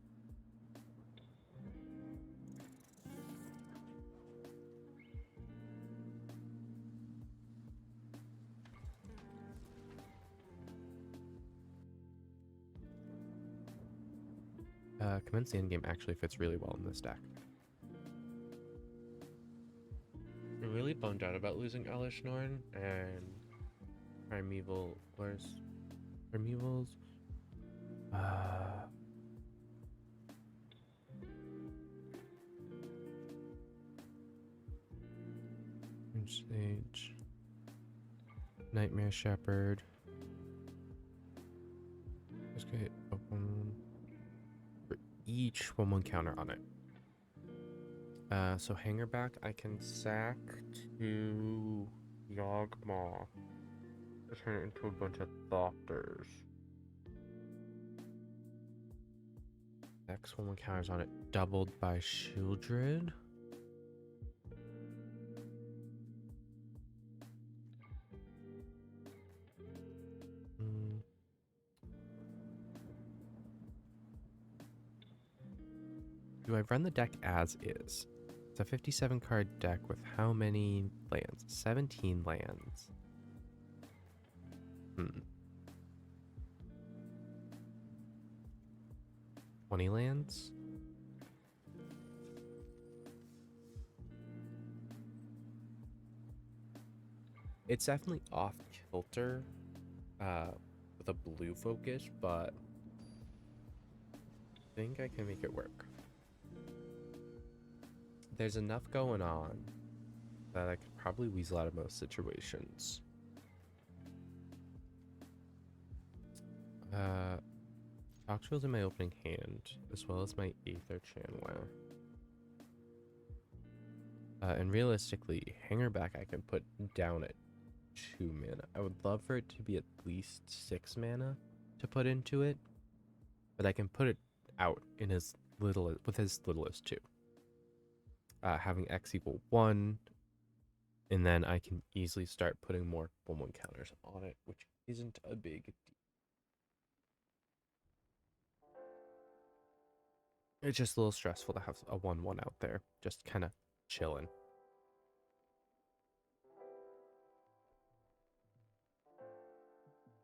Commence the Endgame actually fits really well in this deck. I'm really bummed out about losing Elesh Norn and Primeval. Where's Primevals? Sage. Nightmare Shepherd. Let's get a 1 for each 1/1 counter on it. So Hangerback, I can sack to Yawgmoth to turn it into a bunch of Thopters. Next 1/1 counters on it, doubled by Shieldred. Do I run the deck as is? It's a 57 card deck with how many lands? 17 lands. 20 lands? It's definitely off kilter with a blue focus, but I think I can make it work. There's enough going on that I could probably weasel out of most situations. Toxtrio's in my opening hand, as well as my Aether Channeler. And realistically, Hangerback I can put down at 2 mana. I would love for it to be at least 6 mana to put into it, but I can put it out in as little as 2. Having X equal 1, and then I can easily start putting more 1/1 counters on it, which isn't a big deal. It's just a little stressful to have a 1/1 out there, just kind of chilling.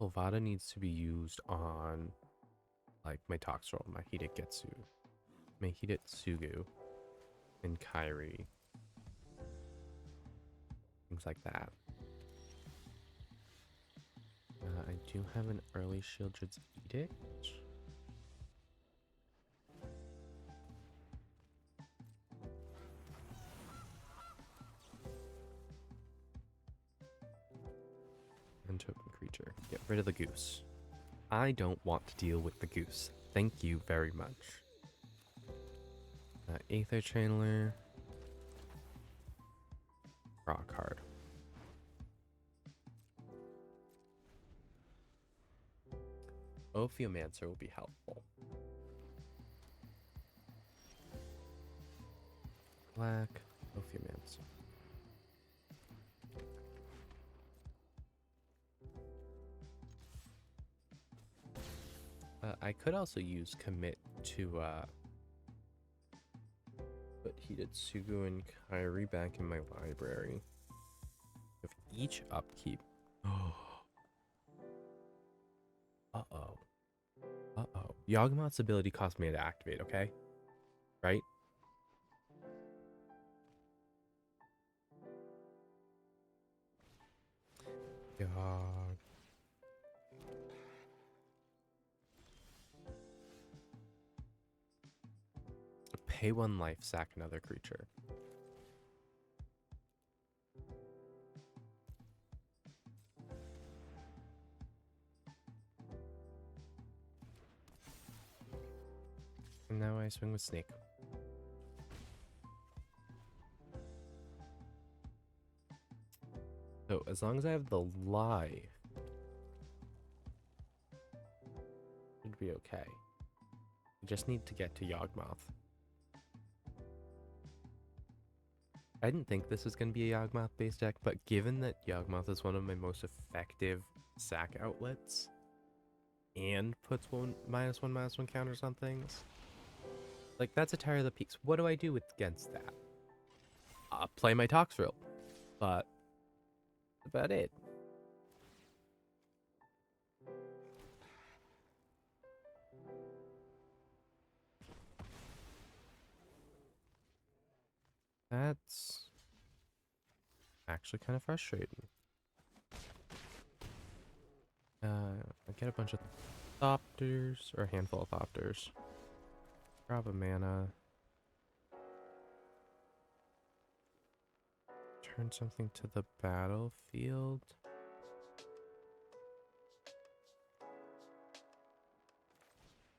Levada needs to be used on, like, my Toxtrol, my Hidetsugu, and Kairi. Things like that. I do have an early Shieldred's Edict. And token creature. Get rid of the goose. I don't want to deal with the goose. Thank you very much. Aether Channeler. Draw a card. Ophiomancer will be helpful. Black Ophiomancer. I could also use commit to put Hidetsugu and Kairi back in my library. With each upkeep. Uh-oh. Yawgmoth's ability cost me to activate, okay? Right? God. Pay 1 life, sack another creature. And now I swing with Snake. So as long as I have the life, it'd be okay. I just need to get to Yawgmoth. I didn't think this was going to be a Yawgmoth based deck, but given that Yawgmoth is one of my most effective sack outlets and puts -1/-1 counters on things, like, that's a tire of the peaks. What do I do against that? Play my Toxtril, but that's about it. That's actually kind of frustrating. I get a bunch of Thopters, or a handful of Thopters. Grab a mana. Turn something to the battlefield.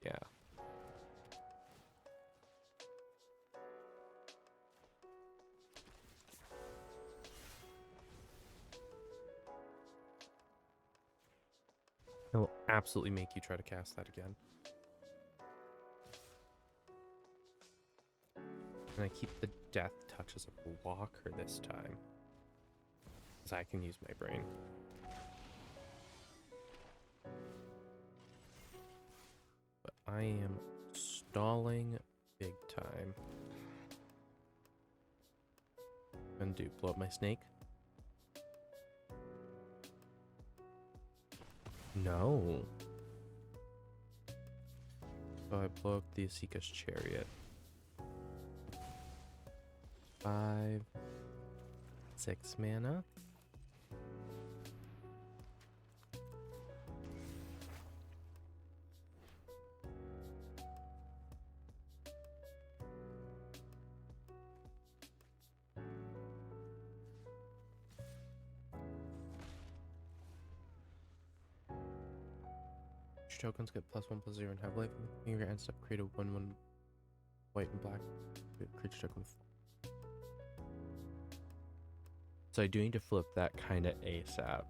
Yeah. It'll absolutely make you try to cast that again. And I keep the Death Touch as a blocker this time, because I can use my brain. But I am stalling big time. And do blow up my snake? No. So I blow up the Asika's Chariot. 5, 6 mana. Your tokens get +1/+0 and have life. Your end step create a 1/1 white and black creature token. So I do need to flip that kind of ASAP.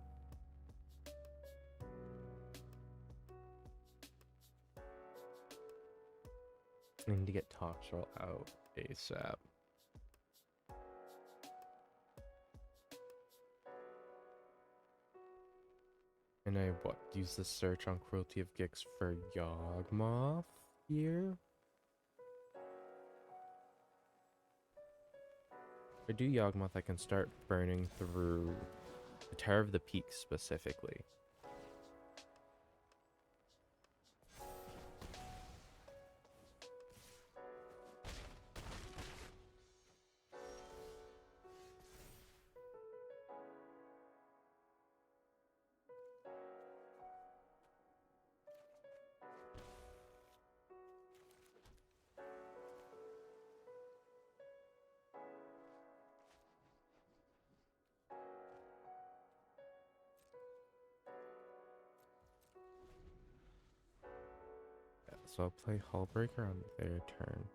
I need to get Toxtrol out ASAP. And I use the search on Cruelty of Gix for Yawgmoth here? If I do Yawgmoth, I can start burning through the Terror of the Peaks specifically. So I'll play Hullbreaker on their turn.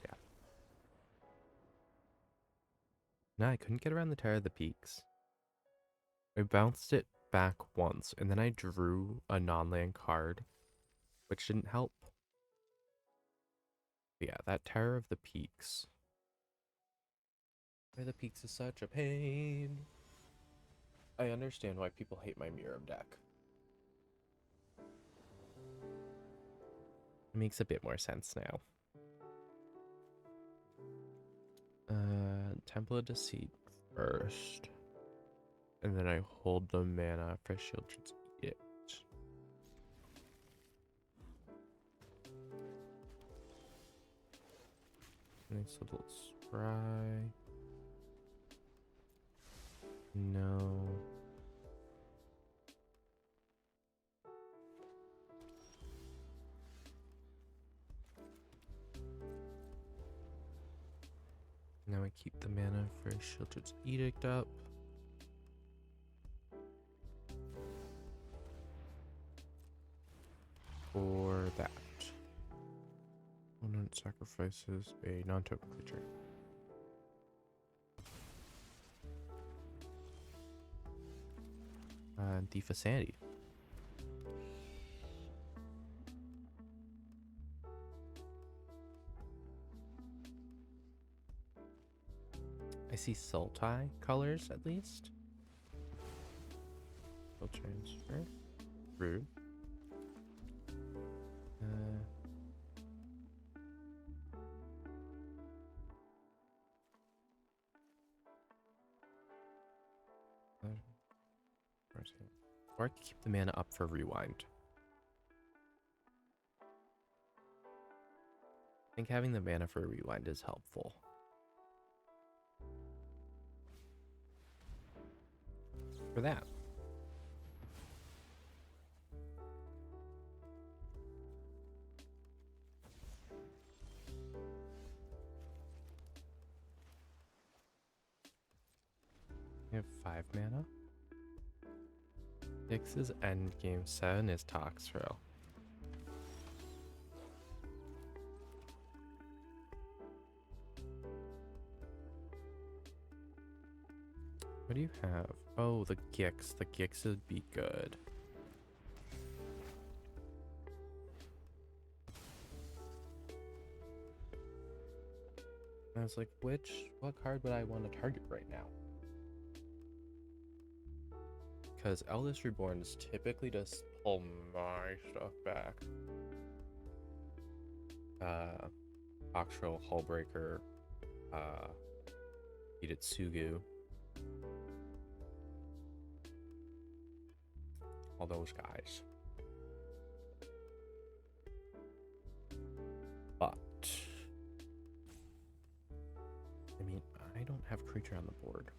Yeah. No, I couldn't get around the Terror of the Peaks. I bounced it back once, and then I drew a non-land card, which didn't help. But yeah, that Terror of the Peaks. Terror of the Peaks is such a pain. I understand why people hate my Miram deck. It makes a bit more sense now. Temple of Deceit first. And then I hold the mana for Shieldred's Edict. Nice little spry. No. Now I keep the mana for Shieldred's Edict up. For that. Opponent sacrifices a non-token creature. Thief of Sanity. I see Sultai colors at least. Will transfer. Rude. or I could keep the mana up for rewind. I think having the mana for rewind is helpful. For that. We have 5 mana. 6 is endgame, 7 is Toxrill. What do you have? Oh, the Gix. The Gix would be good. I was like, what card would I want to target right now? Because Eldest Reborn is typically just pull my stuff back. Toxrill, Hullbreaker, Hidetsugu. All those guys. But I mean, I don't have creature on the board.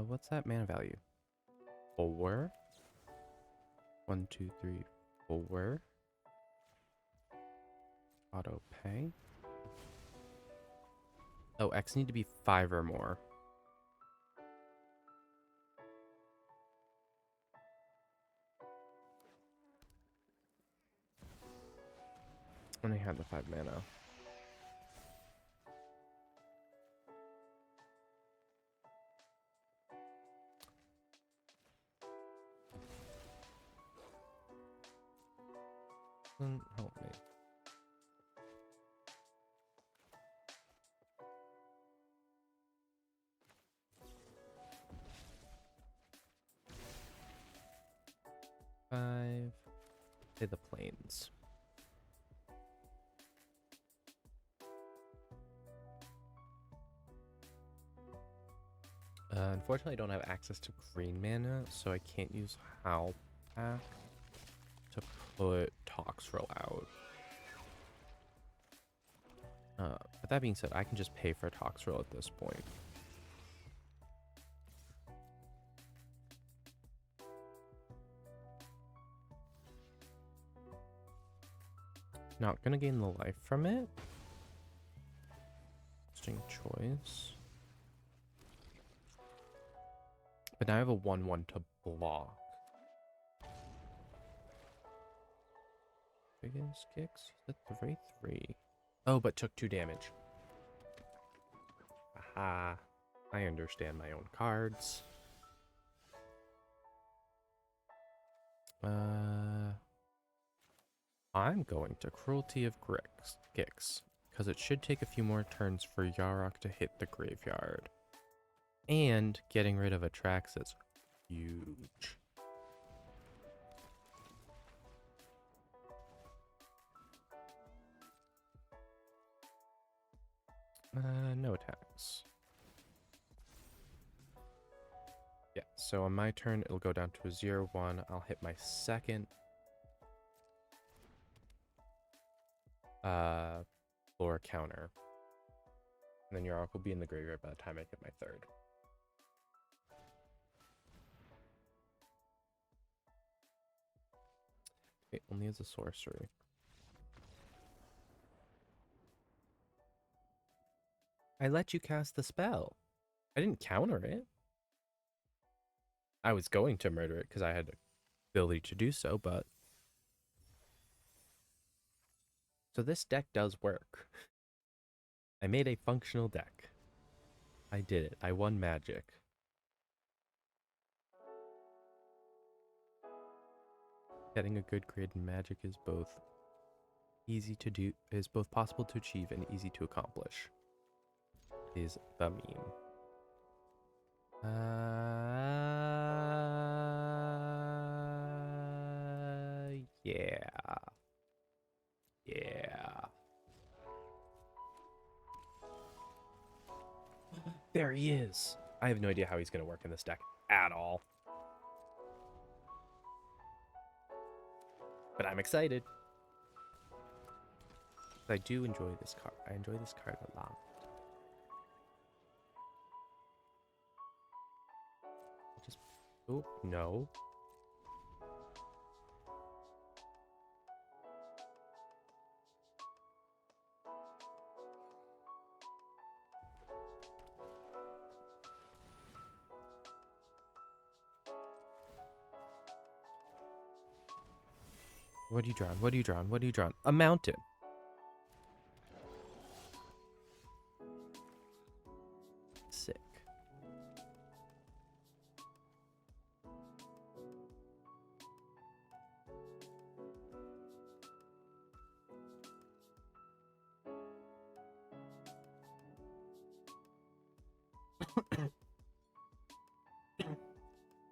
What's that mana value? 4? 1, 2, 3, 4. Auto pay. Oh, X need to be 5 or more. And I have the 5 mana. Doesn't help me. Five. Say the plains. Unfortunately, I don't have access to green mana, so I can't use Howl Pack to put Toxrill out. But that being said, I can just pay for Toxrill at this point. Not gonna gain the life from it. Interesting choice. But now I have a 1/1 to block. Biggest kicks? Is that 3/3? Oh, but took 2 damage. Aha. I understand my own cards. I'm going to Cruelty of Gix, because it should take a few more turns for Yarok to hit the graveyard. And getting rid of Atraxis. Huge. No attacks. Yeah, so on my turn, it'll go down to a 0/1. I'll hit my second floor counter. And then Yarok will be in the graveyard by the time I hit my third. It only has a sorcery. I let you cast the spell. I didn't counter it. I was going to murder it because I had the ability to do so, but... So this deck does work. I made a functional deck. I did it. I won Magic. Getting a good grade in Magic is both easy to do, is both possible to achieve and easy to accomplish. Is the meme. Yeah. Yeah. There he is. I have no idea how he's going to work in this deck at all. But I'm excited. I do enjoy this card. I enjoy this card a lot. Just, oh, no. What are you drawing? What are you drawing? What are you drawing? A mountain. Sick.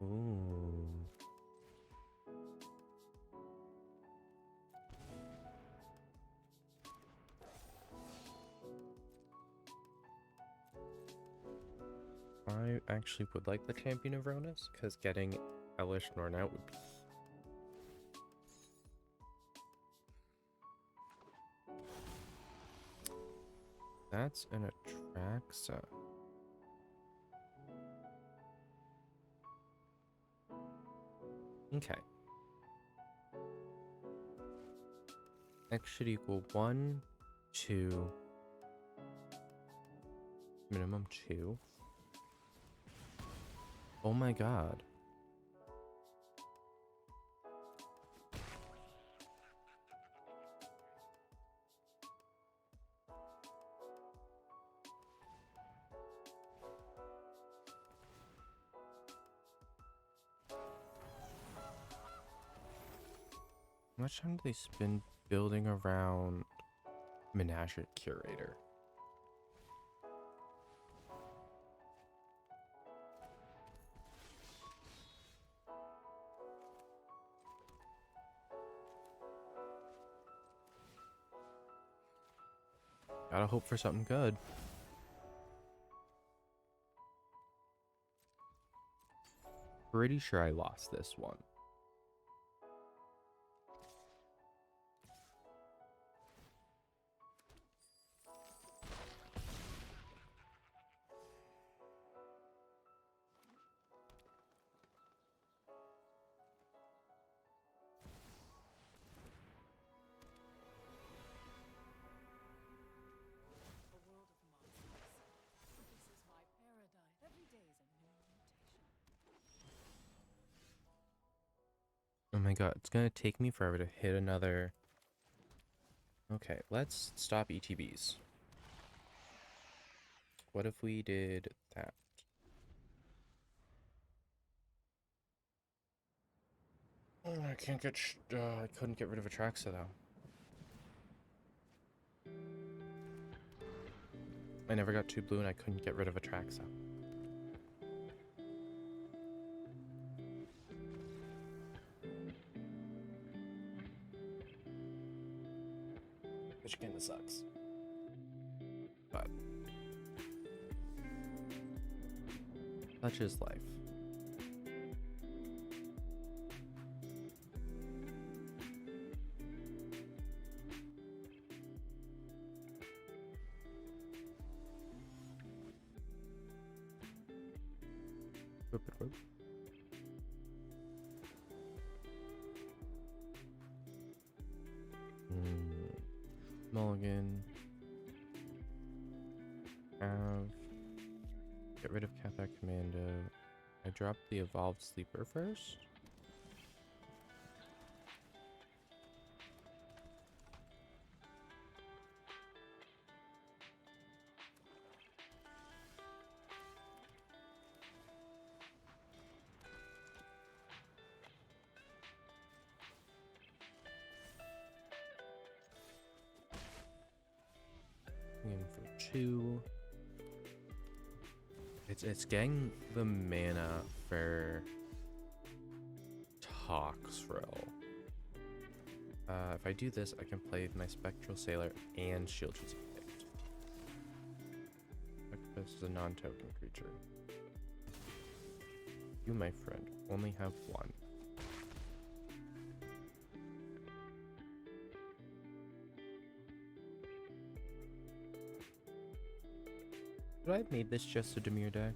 Ooh. I actually would like the Champion of Ronus, because getting Elish Norn out would be... That's an Atraxa. Okay. X should equal 1, 2, minimum 2. Oh my god. How much time do they spend building around Menagerie Curator? Gotta hope for something good. Pretty sure I lost this one. Oh my god, it's gonna take me forever to hit another... Okay, let's stop ETBs. What if we did that? Oh, I can't get... I couldn't get rid of Atraxa, though. I never got 2 blue and I couldn't get rid of Atraxa. Which kinda sucks. But... such is life. Mulligan. Get rid of Cathar Commando. I dropped the Evolved Sleeper first. to... It's getting the mana for Toxrill. If I do this, I can play my Spectral Sailor and Shield She's picked. This is a non-token creature. You, my friend, only have one. Could I have made this just a Dimir deck?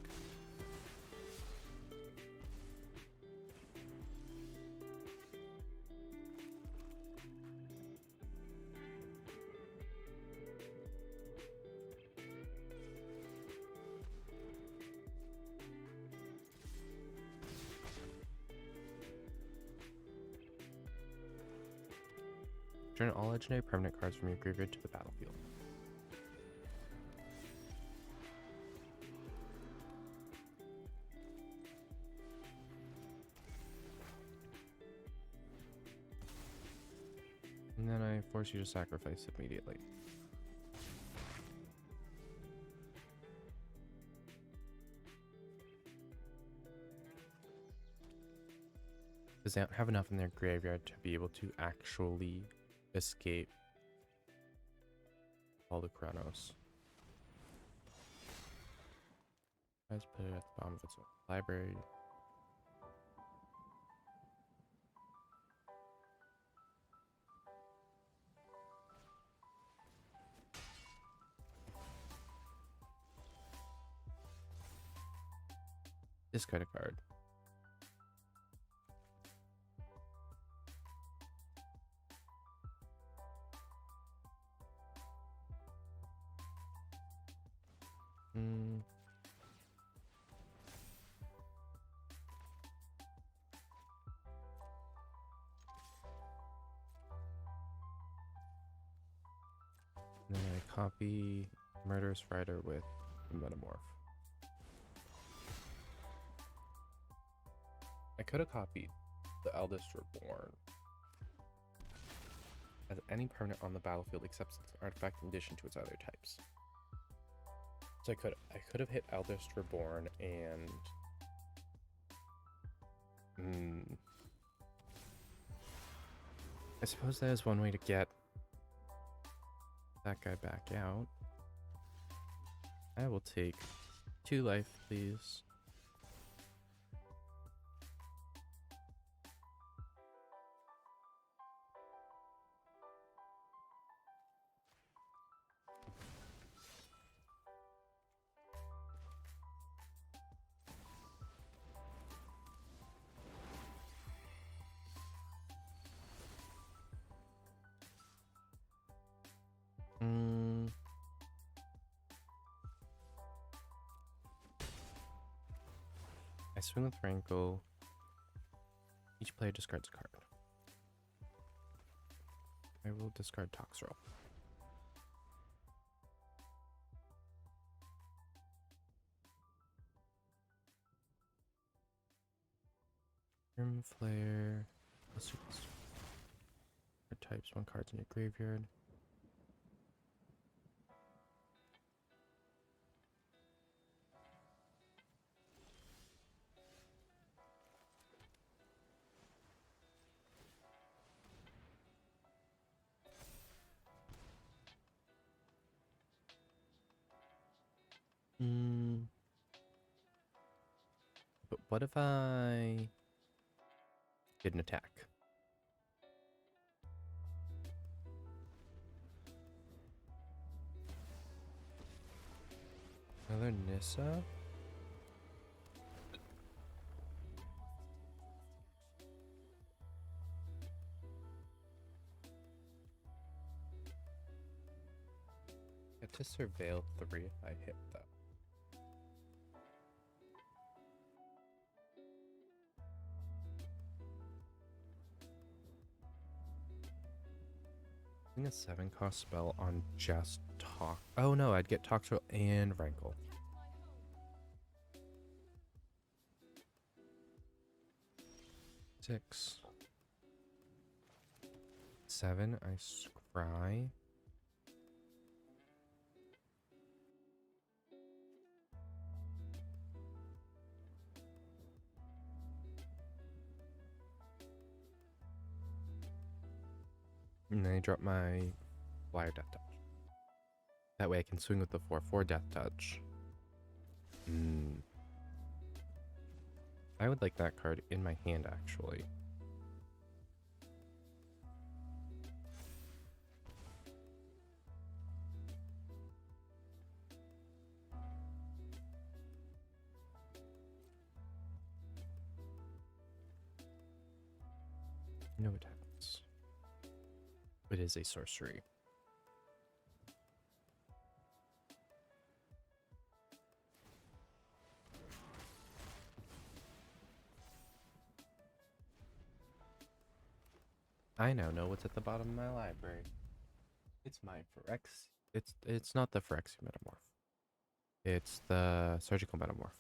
Return all legendary permanent cards from your graveyard to the battlefield. And then I force you to sacrifice immediately. Because they don't have enough in their graveyard to be able to actually escape all the Chronos. Let's put it at the bottom of its library. Discard a card. And then I copy Murderous Rider with Metamorph. I could have copied the Eldest Reborn as any permanent on the battlefield except its artifact in addition to its other types. So I could have hit Eldest Reborn and I suppose that is one way to get that guy back out. I will take 2 life, please. I swing with Rankle. Each player discards a card. I will discard Toxrill. Grim Flare. Types 1 cards in your graveyard. But what if I did an attack? Another Nissa? Get to Surveil 3 if I hit that. A 7-cost spell on just Talk. Oh no, I'd get Toxrill and Rankle. Six. 7, I scry. And then I drop my flyer death touch. That way I can swing with the 4/4 death touch. I would like that card in my hand, actually. No attacks. It is a sorcery. I now know what's at the bottom of my library. It's my Phyrex. It's not the Phyrexian Metamorph. It's the Surgical Metamorph.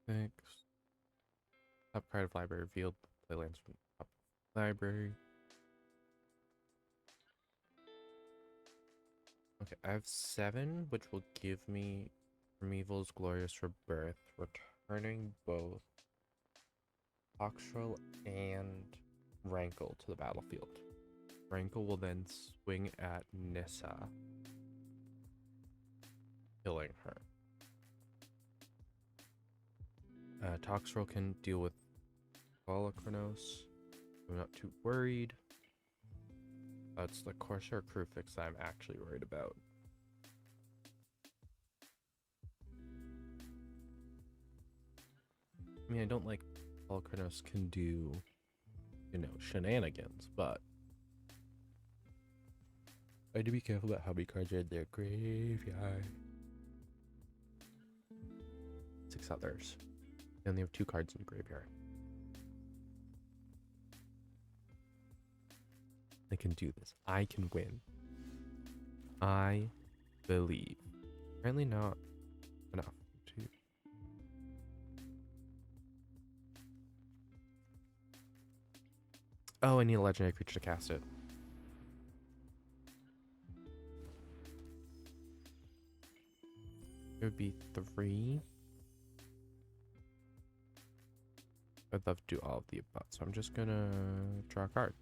Thanks. Top card of library revealed. Play lands from top library. Okay, I have 7, which will give me Primeval's Glorious Rebirth, returning both Toxtrol and Rankle to the battlefield. Rankle will then swing at Nissa, killing her. Toxtrol can deal with Volokronos. I'm not too worried. It's the Corsair Crewfix I'm actually worried about. I mean, I don't like Volokronos can do, shenanigans, but I do be careful about how many cards are in their graveyard. 6 others. They only have 2 cards in the graveyard. I can do this. I can win. I believe. Apparently not enough to. Oh, I need a legendary creature to cast it. It would be 3. I'd love to do all of the above, so I'm just gonna draw a card.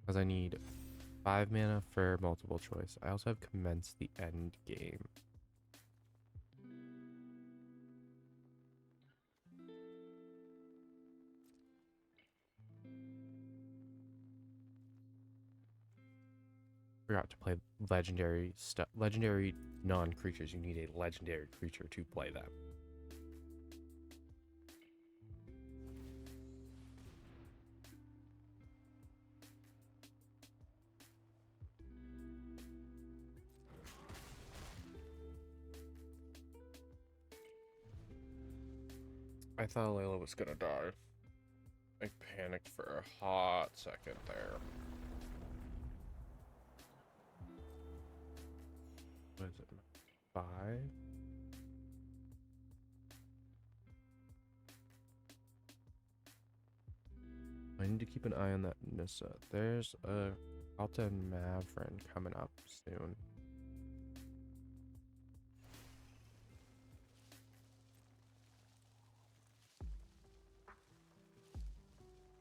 Because I need 5 mana for multiple choice. I also have Commence the End Game. Forgot to play legendary stuff. Legendary non-creatures. You need a legendary creature to play them. I thought Layla was gonna die. I panicked for a hot second there. What is it? 5? I need to keep an eye on that Nissa. There's a Alta and Mavrin coming up soon.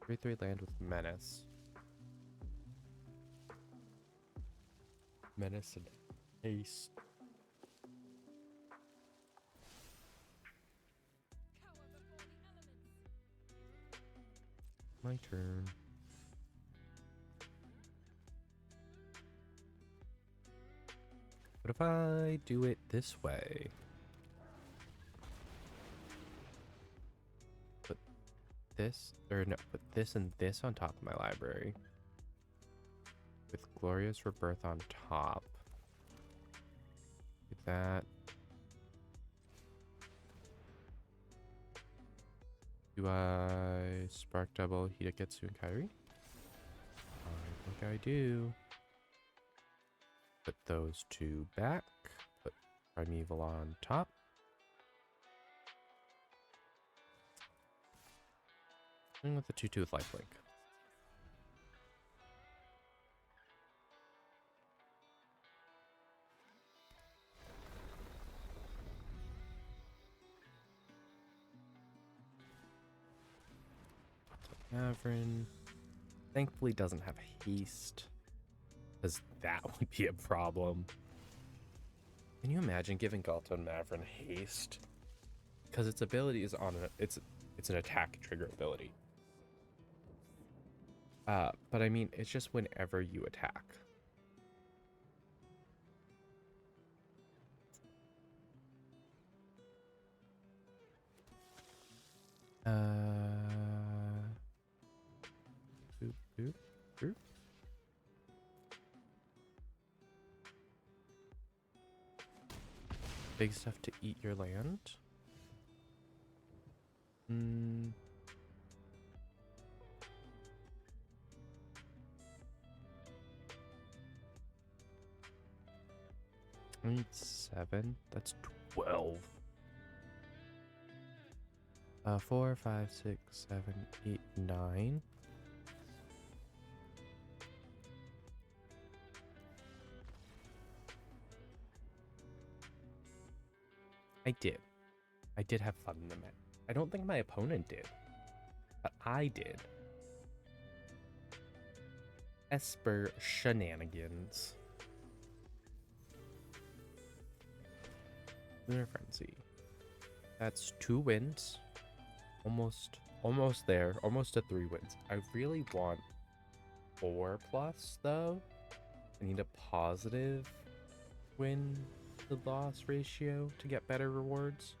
Three land with Menace. Menace and Haste. My turn. What if I do it this way? Put this, or no, put this and this on top of my library. With Glorious Rebirth on top. Do that. Do I Spark Double Hideketsu and Kairi? I think I do. Put those 2 back. Put Primeval on top. And with the 2/2 with lifelink. Mavrin thankfully doesn't have haste, because that would be a problem. Can you imagine giving Galton Mavrin haste? Because its ability is on it's an attack trigger ability. But I mean, it's just whenever you attack. Boop, boop, boop. Big stuff to eat your land. I need 7. That's 12. 4, 5, 6, 7, 8, 9. I did have fun in the match. I don't think my opponent did, but I did. Esper shenanigans. Lunar Frenzy. That's 2 wins. Almost there. Almost to 3 wins. I really want 4 plus though. I need a positive win to loss ratio to get better rewards.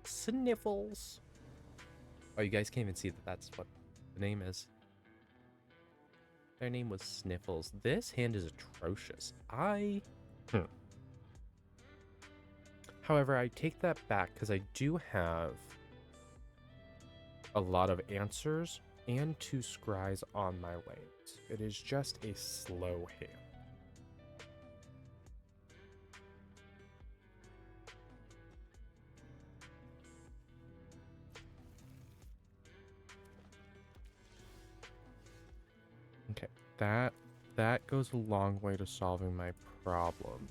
Sniffles. Oh, you guys can't even see that that's what the name is. Their name was Sniffles. This hand is atrocious. However, I take that back because I do have a lot of answers and 2 scries on my way. It is just a slow hand. Okay, that goes a long way to solving my problem.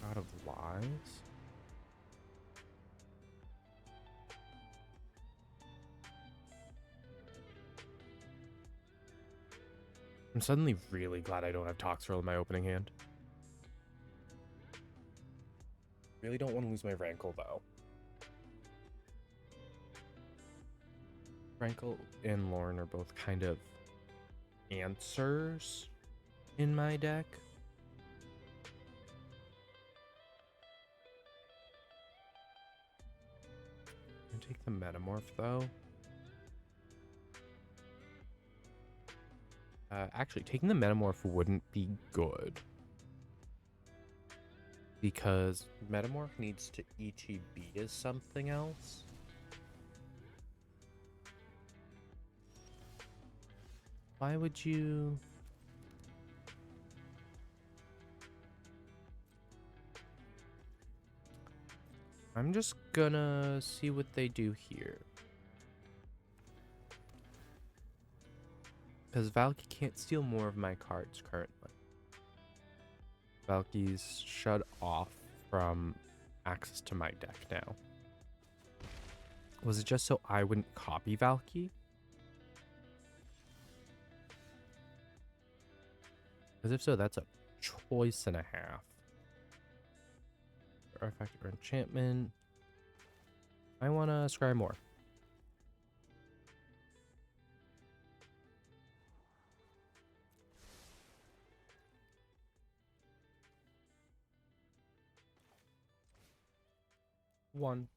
God of Lies. I'm suddenly really glad I don't have Toxrill in my opening hand. Really don't want to lose my Rankle though. Rankle and Lorne are both kind of answers in my deck. I'm gonna take the Metamorph though. Actually, taking the Metamorph wouldn't be good. Because Metamorph needs to ETB as something else. Why would you... I'm just gonna see what they do here. Because Valki can't steal more of my cards currently. Valky's shut off from access to my deck now. Was it just so I wouldn't copy Valky? Because if so, that's a choice and a half. Artifact or enchantment. I want to scry more. One.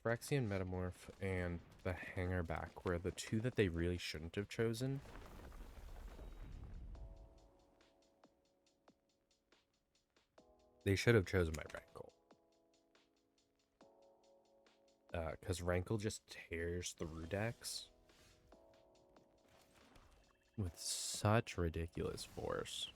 Phyrexian Metamorph and the Hangerback were the 2 that they really shouldn't have chosen. They should have chosen my Rankle. Because Rankle just tears through decks with such ridiculous force.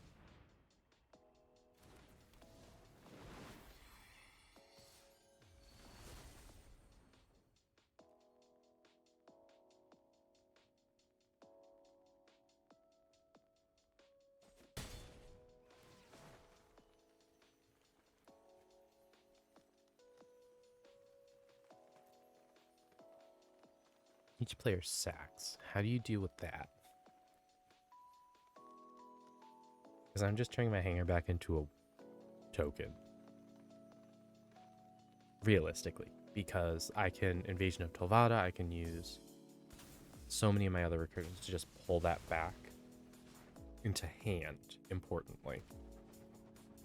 Each player sacks. How do you deal with that? Because I'm just turning my hanger back into a token. Realistically. Because I can Invasion of Telvada, I can use so many of my other recursions to just pull that back into hand, importantly.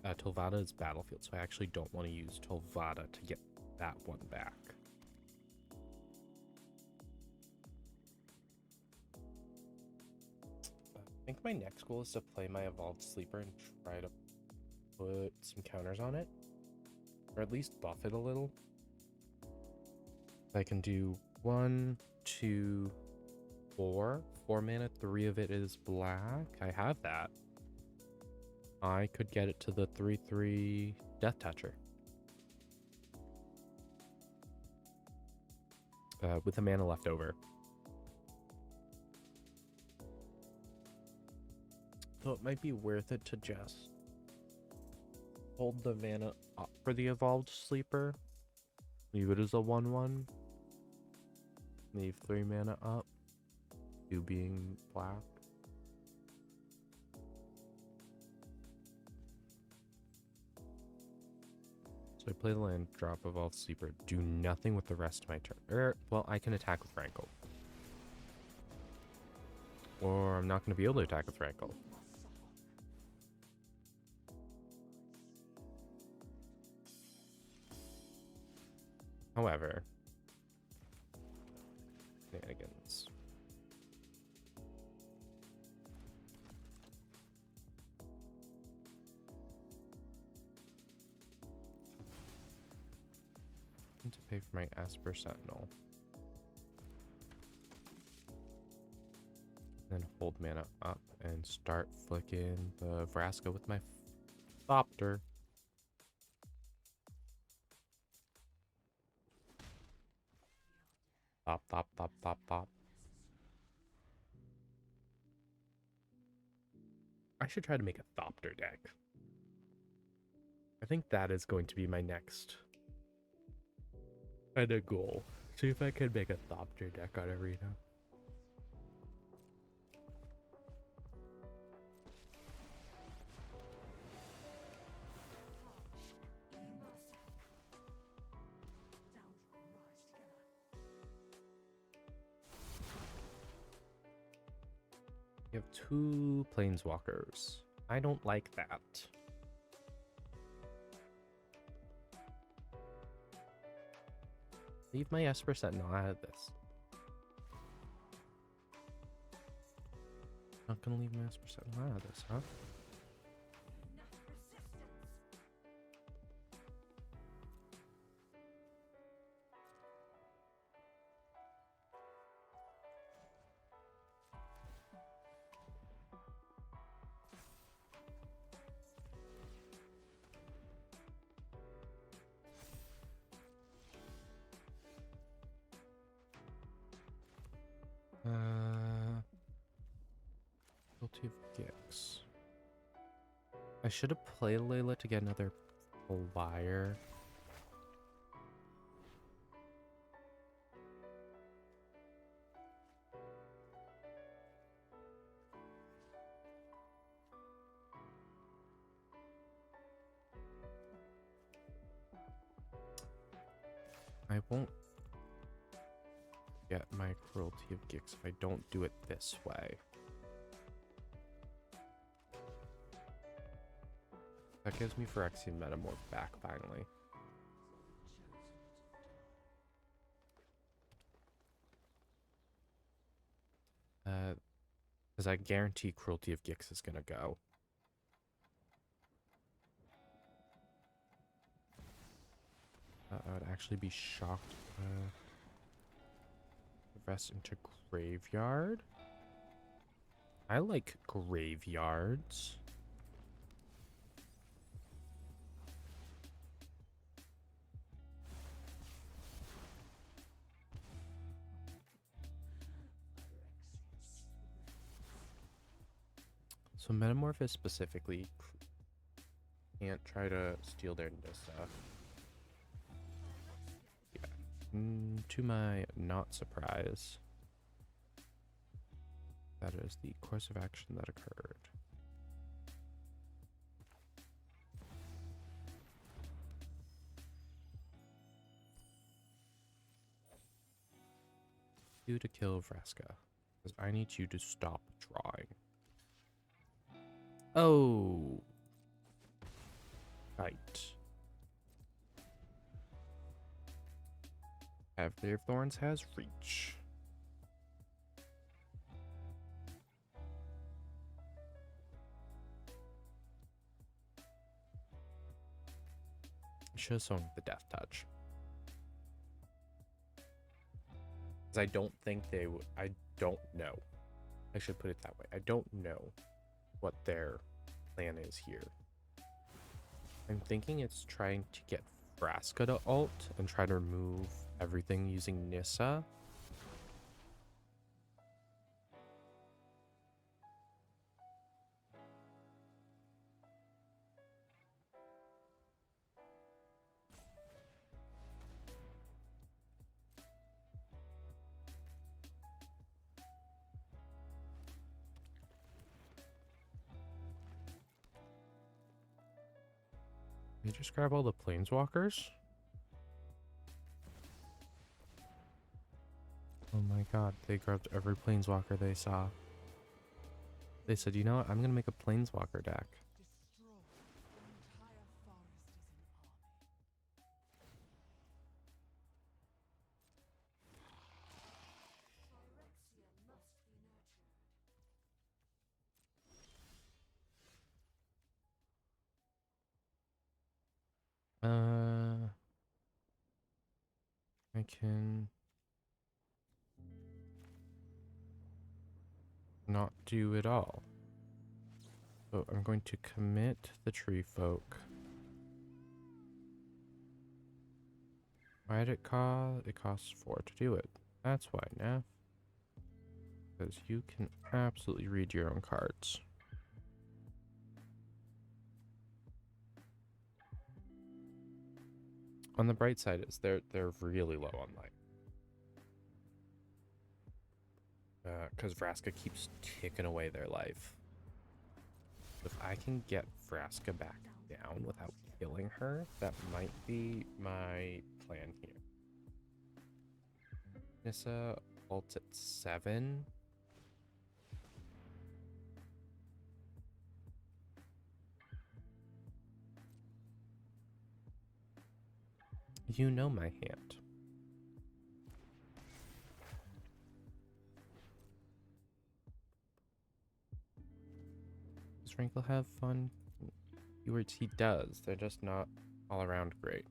Telvada is battlefield, so I actually don't want to use Telvada to get that one back. I think my next goal is to play my Evolved Sleeper and try to put some counters on it. Or at least buff it a little. I can do 1, 2, 4. 4 mana, 3 of it is black. I have that. I could get it to the 3/3 Death Toucher. With a mana left over. So it might be worth it to just hold the mana up for the Evolved Sleeper. Leave it as a 1/1. Leave 3 mana up. 2 being black. So I play the land, drop Evolved Sleeper, do nothing with the rest of my turn. Well, I can attack with Rankle. Or I'm not going to be able to attack with Rankle. However, shenanigans. To pay for my Esper Sentinel. Then hold mana up and start flicking the Vraska with my Thopter. Thop, thop, thop, thop, thop. I should try to make a Thopter deck. I think that is going to be my next kind of goal. See if I can make a Thopter deck on Arena. You have 2 Planeswalkers. I don't like that. Leave my Esper Sentinel out of this. Not gonna leave my Esper Sentinel out of this, huh? Guilty of Gix. I should have played Layla to get another flyer. I won't get my Cruelty of Gix if I don't do it this way. That gives me Phyrexian Metamorph back finally. Because I guarantee Cruelty of Gix is gonna go. I would actually be shocked. Rest into Graveyard. I like graveyards. So Metamorphosis specifically can't try to steal their Nissa. Yeah. To my not surprise. That is the course of action that occurred. You to kill Vraska, because I need you to stop drawing. Oh, right. Cavalier of Thorns has reach. Should have swung with the Death Touch. Because I don't think they would. I don't know. I should put it that way. I don't know what their plan is here. I'm thinking it's trying to get Vraska to ult and try to remove everything using Nissa. They just grab all the planeswalkers? Oh my god, they grabbed every planeswalker they saw. They said, you know what, I'm gonna make a planeswalker deck. I can not do it all. So I'm going to commit the tree folk. Why did it cost? It costs 4 to do it. That's why, Neff. Because you can absolutely read your own cards. On the bright side is they're really low on life. Because Vraska keeps ticking away their life. If I can get Vraska back down without killing her, that might be my plan here. Nissa ults at 7. You know my hand. Does Wrinkle have fun keywords? He does. They're just not all around great.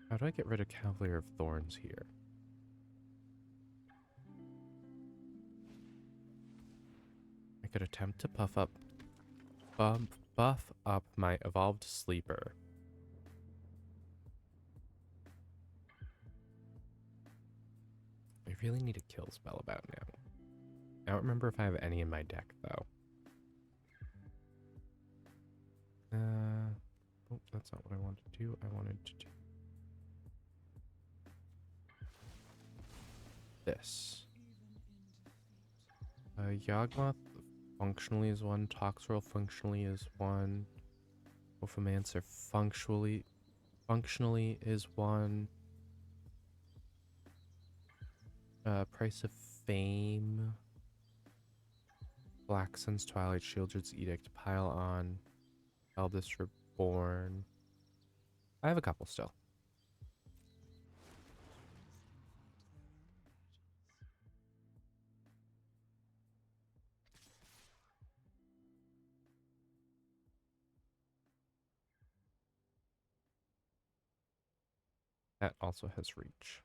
How do I get rid of Cavalier of Thorns here? I could attempt to buff up my Evolved Sleeper. I really need a kill spell about now. I don't remember if I have any in my deck, though. Oh, that's not what I wanted to do. I wanted to do this. Yawgmoth functionally is 1. Toxrill functionally is 1. Wolfmancer functionally is 1. Price of Fame. Black Sun's Twilight, Shieldred's Edict, Pile On, Eldest Reborn. I have a couple still. That also has reach.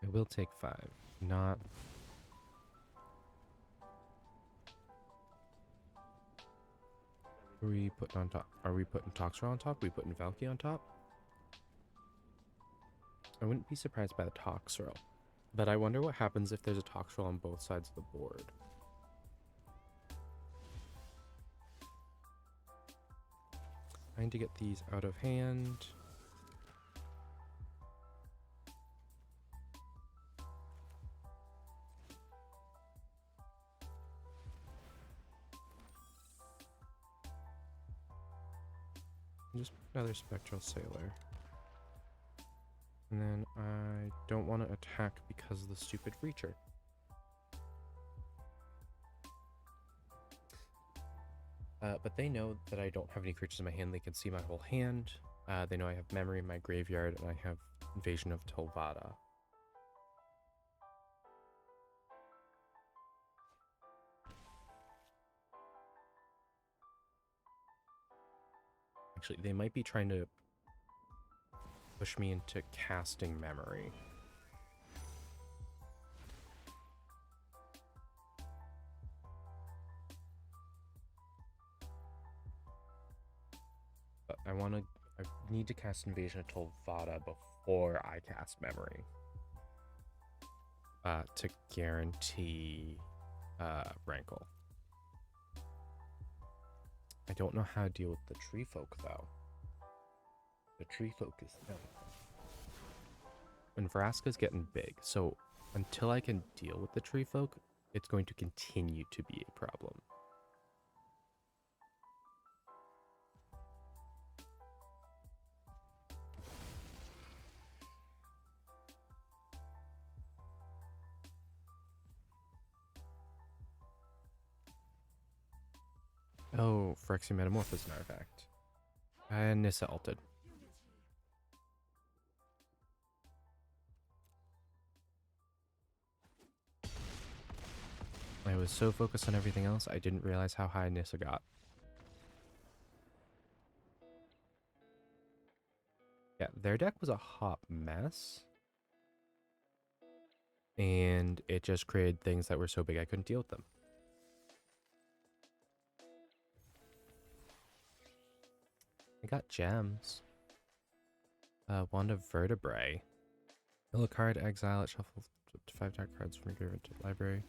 It will take 5. Not... Are we putting on top? Are we putting Toxtrol on top? Are we putting Valky on top? I wouldn't be surprised by the Toxtrol. But I wonder what happens if there's a Toxtrol on both sides of the board. Trying to get these out of hand. Just another Spectral Sailor. And then I don't want to attack because of the stupid Reacher. But they know that I don't have any creatures in my hand. They can see my whole hand. They know I have Memory in my graveyard, and I have Invasion of Telvada. Actually, they might be trying to push me into casting Memory. But I need to cast Invasion of Telvada before I cast Memory. To guarantee Rankle. I don't know how to deal with the Tree Folk, though. The Tree Folk is... And Vraska's getting big, so until I can deal with the Tree Folk, it's going to continue to be a problem. Oh, Phyrexian Metamorph is an artifact. And Nissa ulted. I was so focused on everything else, I didn't realize how high Nissa got. Yeah, their deck was a hot mess. And it just created things that were so big I couldn't deal with them. I got gems. Wand of Vertebrae. Mill a card, exile it, shuffle up to 5 deck cards from your graveyard to the library.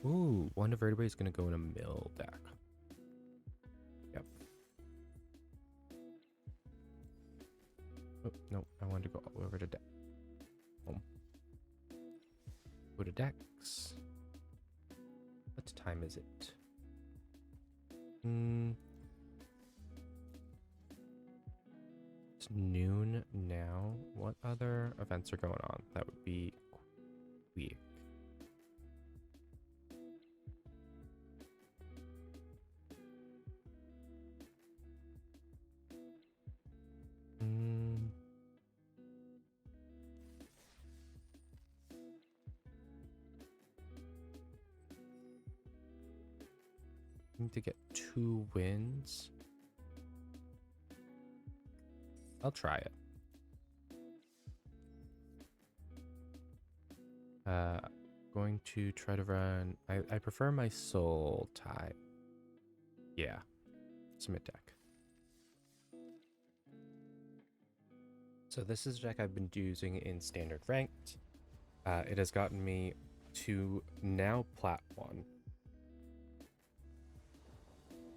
Ooh, Wand of Vertebrae is going to go in a mill deck. Yep. Oh, no, I wanted to go all the way over to deck. Home. Go to decks. What time is it? It's noon now. What other events are going on? That would be quick. Need to get 2 wins. I'll try it. Going to try to run... I prefer my Soul Tie. Yeah. Submit deck. So this is a deck I've been using in Standard Ranked. It has gotten me to now Plat 1.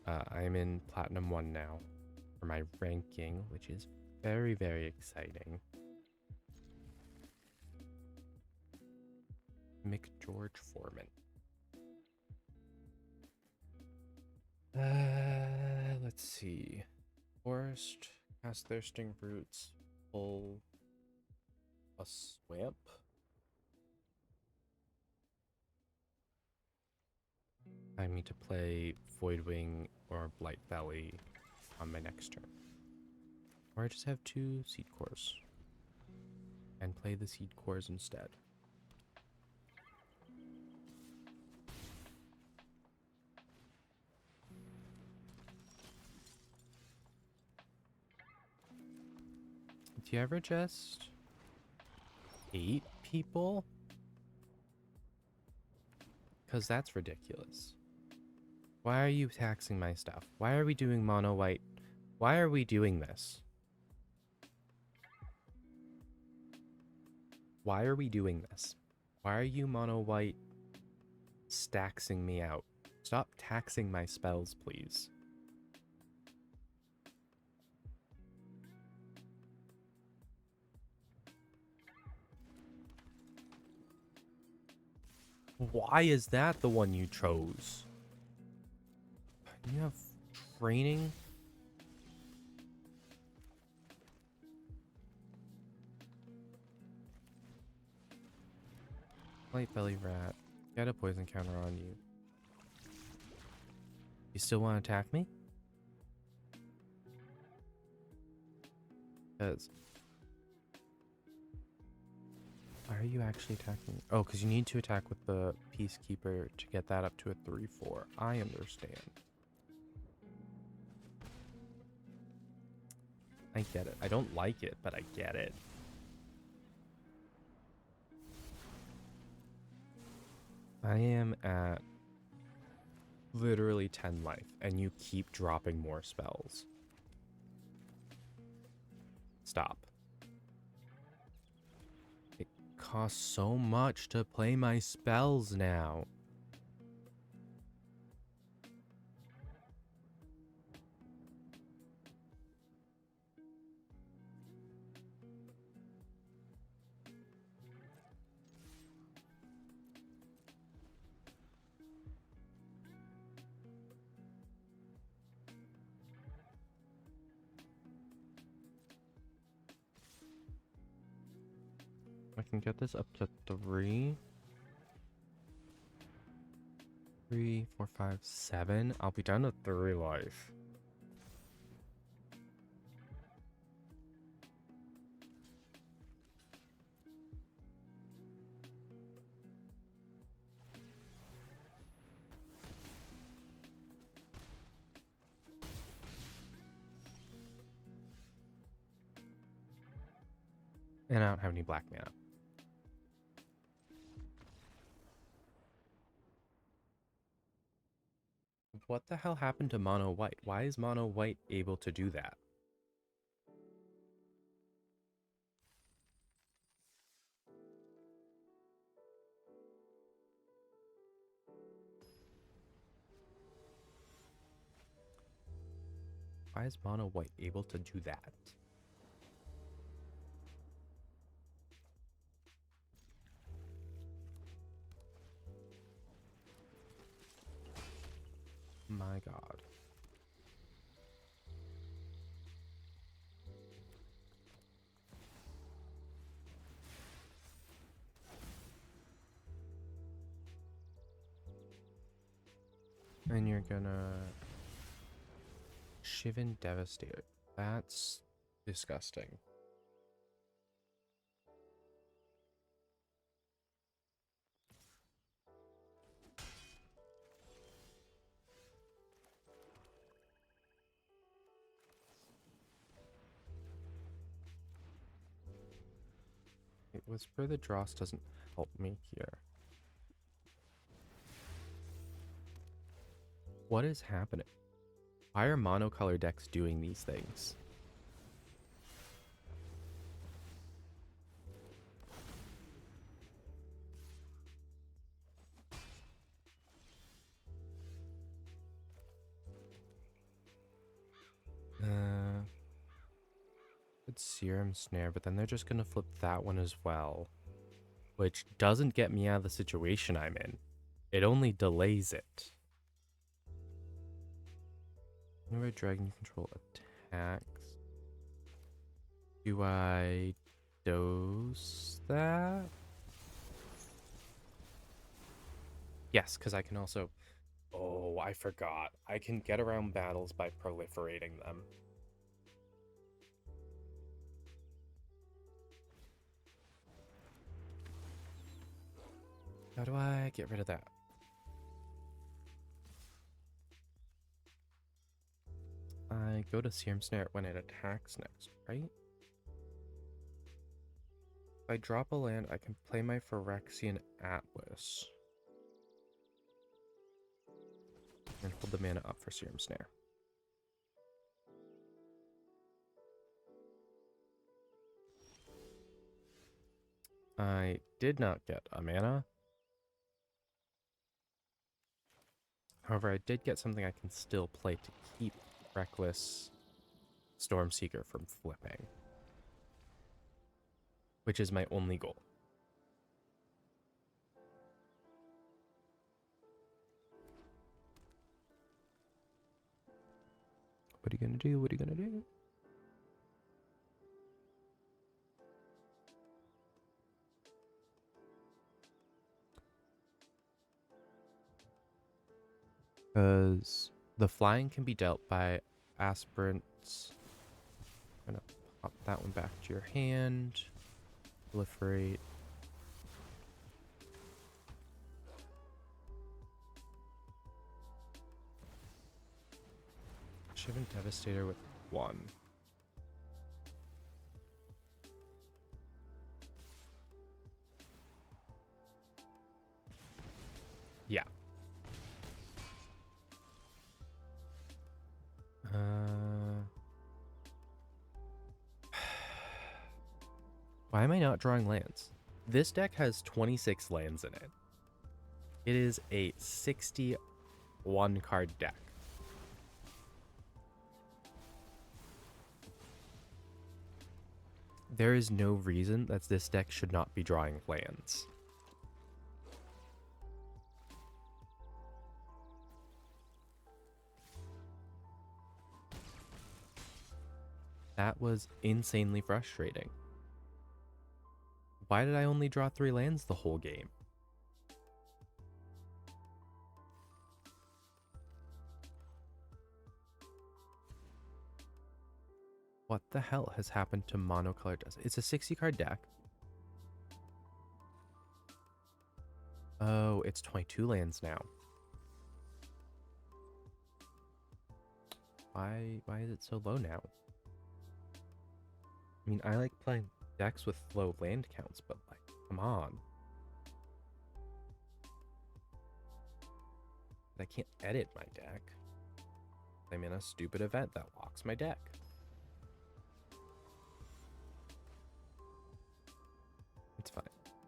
I am in Platinum 1 now for my ranking, which is very, very exciting. McGeorge Foreman. Let's see. Forest, cast Thirsting Roots, pull a Swamp. I need to play Voidwing or Blightbelly on my next turn. Or I just have 2 Seed Cores and play the Seed Cores instead. Do you ever just 8 people? Because that's ridiculous. Why are you taxing my stuff? Why are we doing mono white? Why are we doing this? Why are we doing this? Why are you mono white staxing me out? Stop taxing my spells, please. Why is that the one you chose? You have training? Light belly rat. Get a poison counter on you. You still want to attack me? Because... Why are you actually attacking? Oh, because you need to attack with the Peacekeeper to get that up to a 3-4. I understand. I get it. I don't like it, but I get it. I am at literally 10 life, and you keep dropping more spells. Stop. It costs so much to play my spells now. I can get this up to 3. 3, 4, 5, 7. I'll be down to 3 life. And I don't have any black mana. What the hell happened to mono white? Why is mono white able to do that? Why is mono white able to do that? My god. And you're gonna... Shivan Devastator. That's disgusting. Whisper the Dross doesn't help me here. What is happening? Why are monocolor decks doing these things? It's Serum Snare, but then they're just gonna flip that one as well. Which doesn't get me out of the situation I'm in. It only delays it. Whenever dragon you control attacks, do I dose that? Yes, because I can also... Oh, I forgot. I can get around battles by proliferating them. How do I get rid of that? I go to Serum Snare when it attacks next, right? I drop a land, I can play my Phyrexian Atlas. And hold the mana up for Serum Snare. I did not get a mana. However, I did get something I can still play to keep Reckless Stormseeker from flipping, which is my only goal. What are you gonna do? What are you gonna do? Because the flying can be dealt by aspirants. I'm gonna pop that one back to your hand. Proliferate. Shivan Devastator with 1. Yeah. Why am I not drawing lands? This deck has 26 lands in it. It is a 61 card deck. There is no reason that this deck should not be drawing lands. That was insanely frustrating. Why did I only draw 3 lands the whole game? What the hell has happened to Monocolor Dust? It's a 60 card deck. Oh, it's 22 lands now. Why is it so low now? I mean, I like playing decks with low land counts, but like, come on. I can't edit my deck. I'm in a stupid event that locks my deck. It's fine.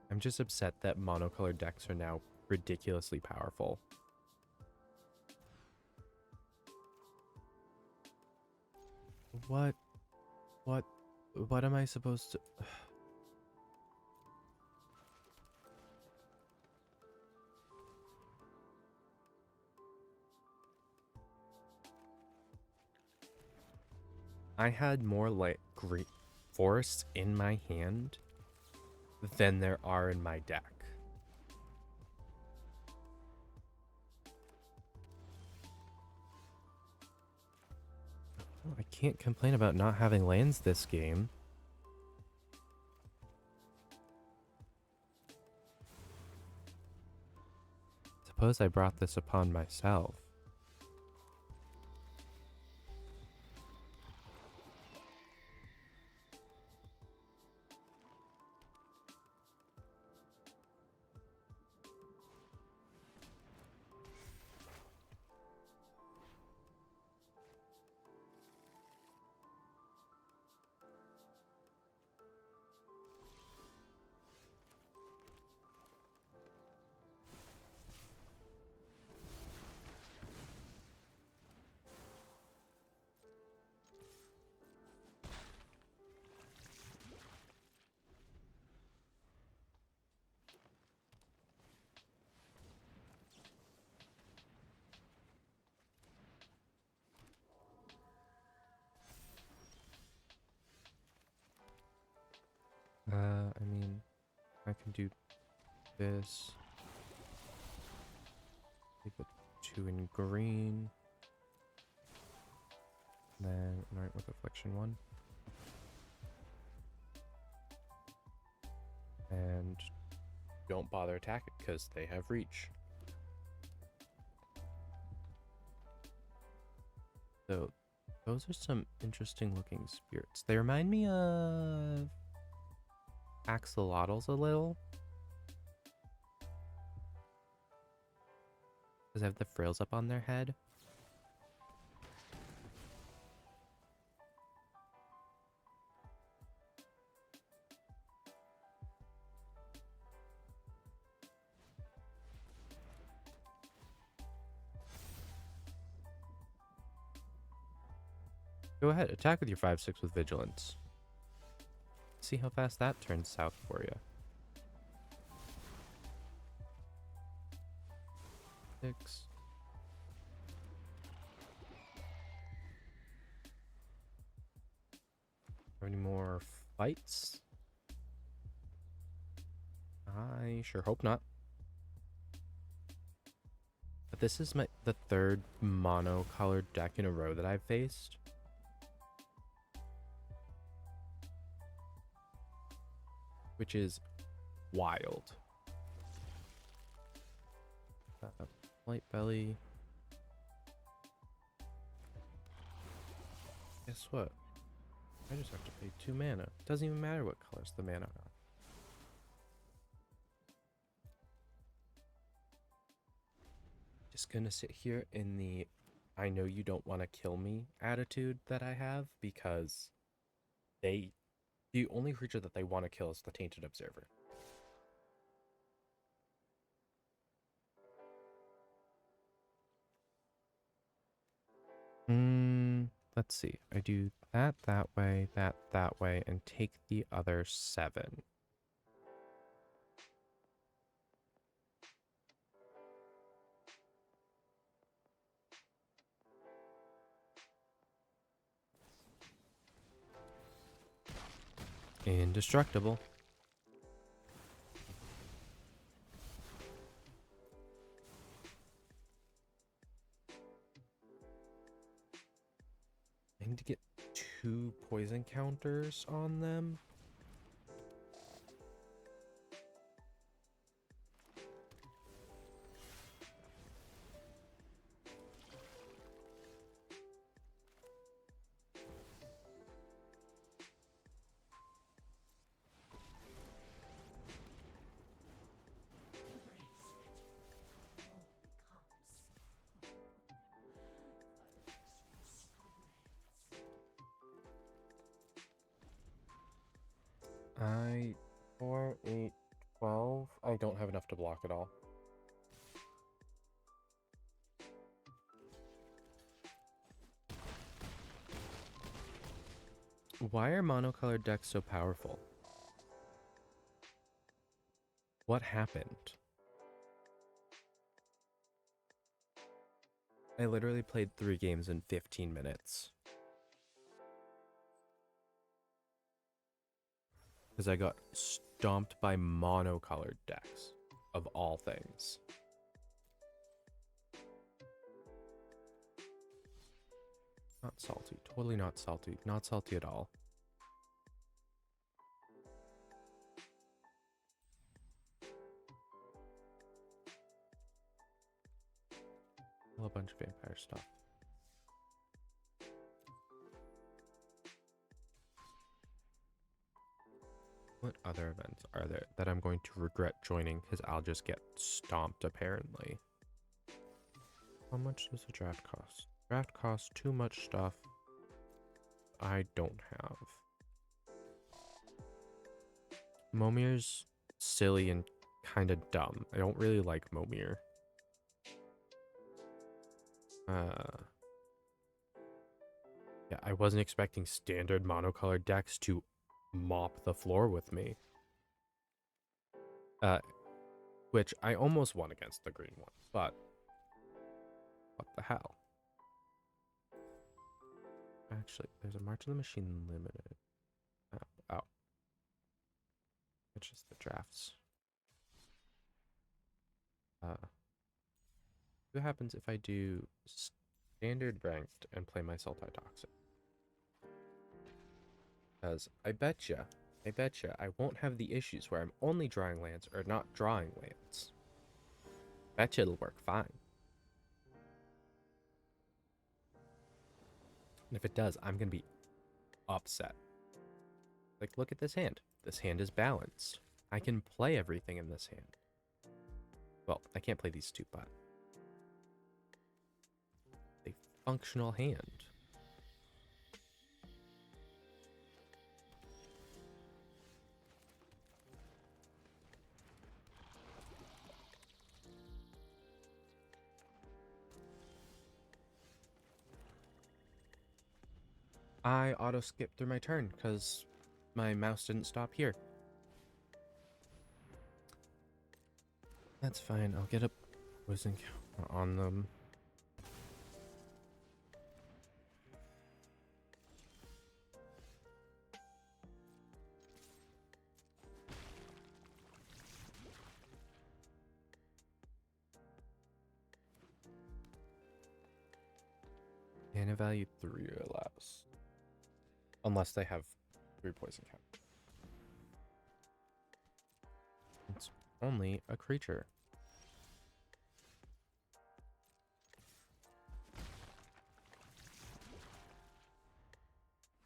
I'm just upset that monocolored decks are now ridiculously powerful. What am I supposed to... I had more like great forests in my hand than there are in my deck. I can't complain about not having lands this game. Suppose I brought this upon myself. I mean, I can do this. Leave it 2 in green. Then anoint with Affliction 1. And don't bother attack it because they have reach. So those are some interesting looking spirits. They remind me of axolotls a little. Because they have the frills up on their head. Go ahead, attack with your 5/6 with vigilance. See how fast that turns south for you. 6. Any more fights? I sure hope not. But this is the third mono-colored deck in a row that I've faced. Which is wild. Light belly. Guess what? I just have to pay 2 mana. Doesn't even matter what colors the mana are. Just gonna sit here in the I know you don't want to kill me attitude that I have, because the only creature that they want to kill is the Tainted Observer. Let's see. I do that way, that way, and take the other 7. Indestructible. I need to get 2 poison counters on them. I 4, 8, 12. I don't have enough to block it all. Why are monocolored decks so powerful? What happened? I literally played 3 games in 15 minutes. Because I got stomped by monocolored decks, of all things. Not salty. Totally not salty. Not salty at all. A bunch of vampire stuff. What other events are there that I'm going to regret joining because I'll just get stomped apparently? How much does a draft cost? Draft costs too much stuff I don't have. Momir's silly and kind of dumb. I don't really like Momir. Yeah, I wasn't expecting standard monocolored decks to mop the floor with me. Which I almost won against the green one, but what the hell? Actually, there's a March of the Machine limited. Oh. It's just the drafts. What happens if I do standard ranked and play my Sultai-Toxic? Because I betcha I won't have the issues where I'm only drawing lands or not drawing lands. Betcha it'll work fine. And if it does, I'm gonna be upset. Like, look at this hand. This hand is balanced. I can play everything in this hand. Well, I can't play these two, but a functional hand. I auto-skipped through my turn because my mouse didn't stop here. That's fine. I'll get a poison counter on them. Mana value 3 or less. Unless they have 3 poison count. It's only a creature.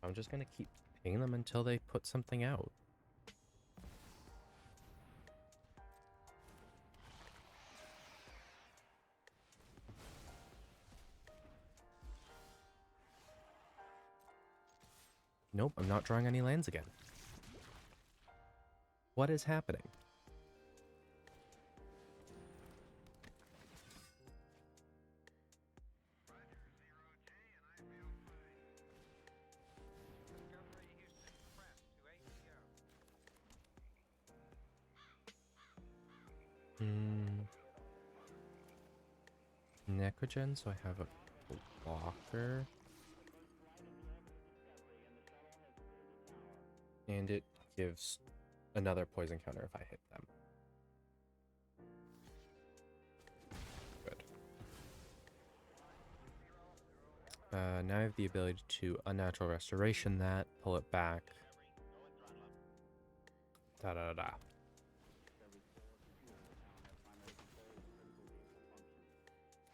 I'm just gonna keep pinging them until they put something out. Nope, I'm not drawing any lands again. What is happening? Necrogen, so I have a blocker. And it gives another poison counter if I hit them. Good. Now I have the ability to Unnatural Restoration that, pull it back. Da-da-da-da.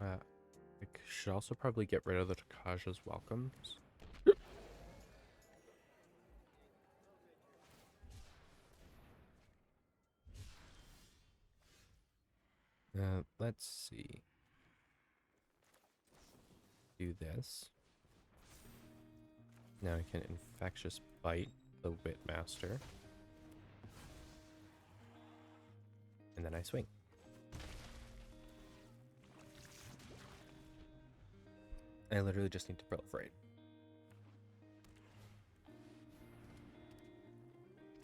I should also probably get rid of the Takaja's Welcomes. Let's see. Do this. Now I can Infectious Bite the Witmaster. And then I swing. I literally just need to proliferate.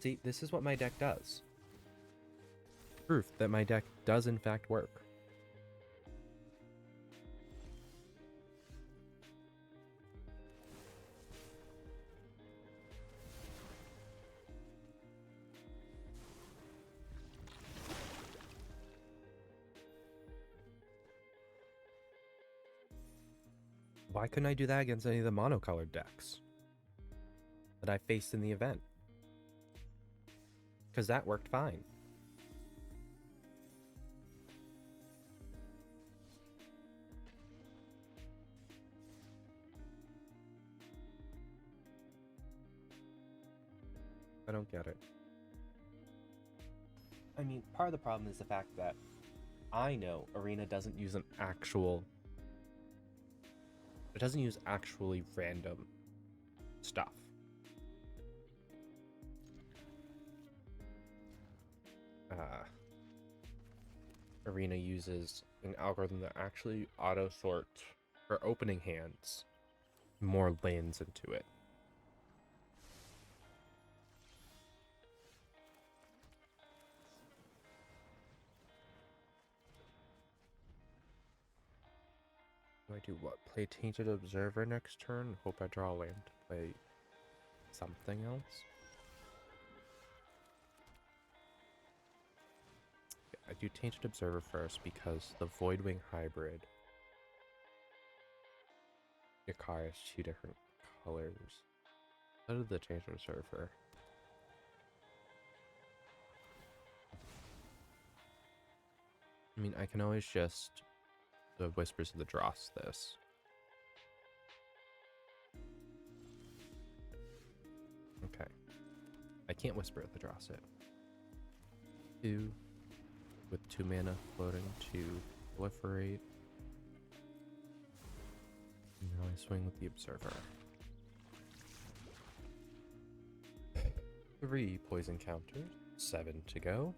See, this is what my deck does. Proof that my deck does in fact work. Why couldn't I do that against any of the monocolored decks that I faced in the event? Because that worked fine. I don't get it. I mean, part of the problem is the fact that I know Arena doesn't use an actual... It doesn't use actually random stuff. Arena uses an algorithm that actually auto-sort for opening hands more lanes into it. Do I do what? Play Tainted Observer next turn? Hope I draw a land to play something else? I do Tainted Observer first because the Voidwing hybrid Yakai has 2 different colors. How did the Tainted Observer? I mean, I can always just the Whispers of the Dross this. Okay. I can't whisper at the draw set. 2 with 2 mana floating to proliferate. And now I swing with the Observer. 3 poison counters, 7 to go.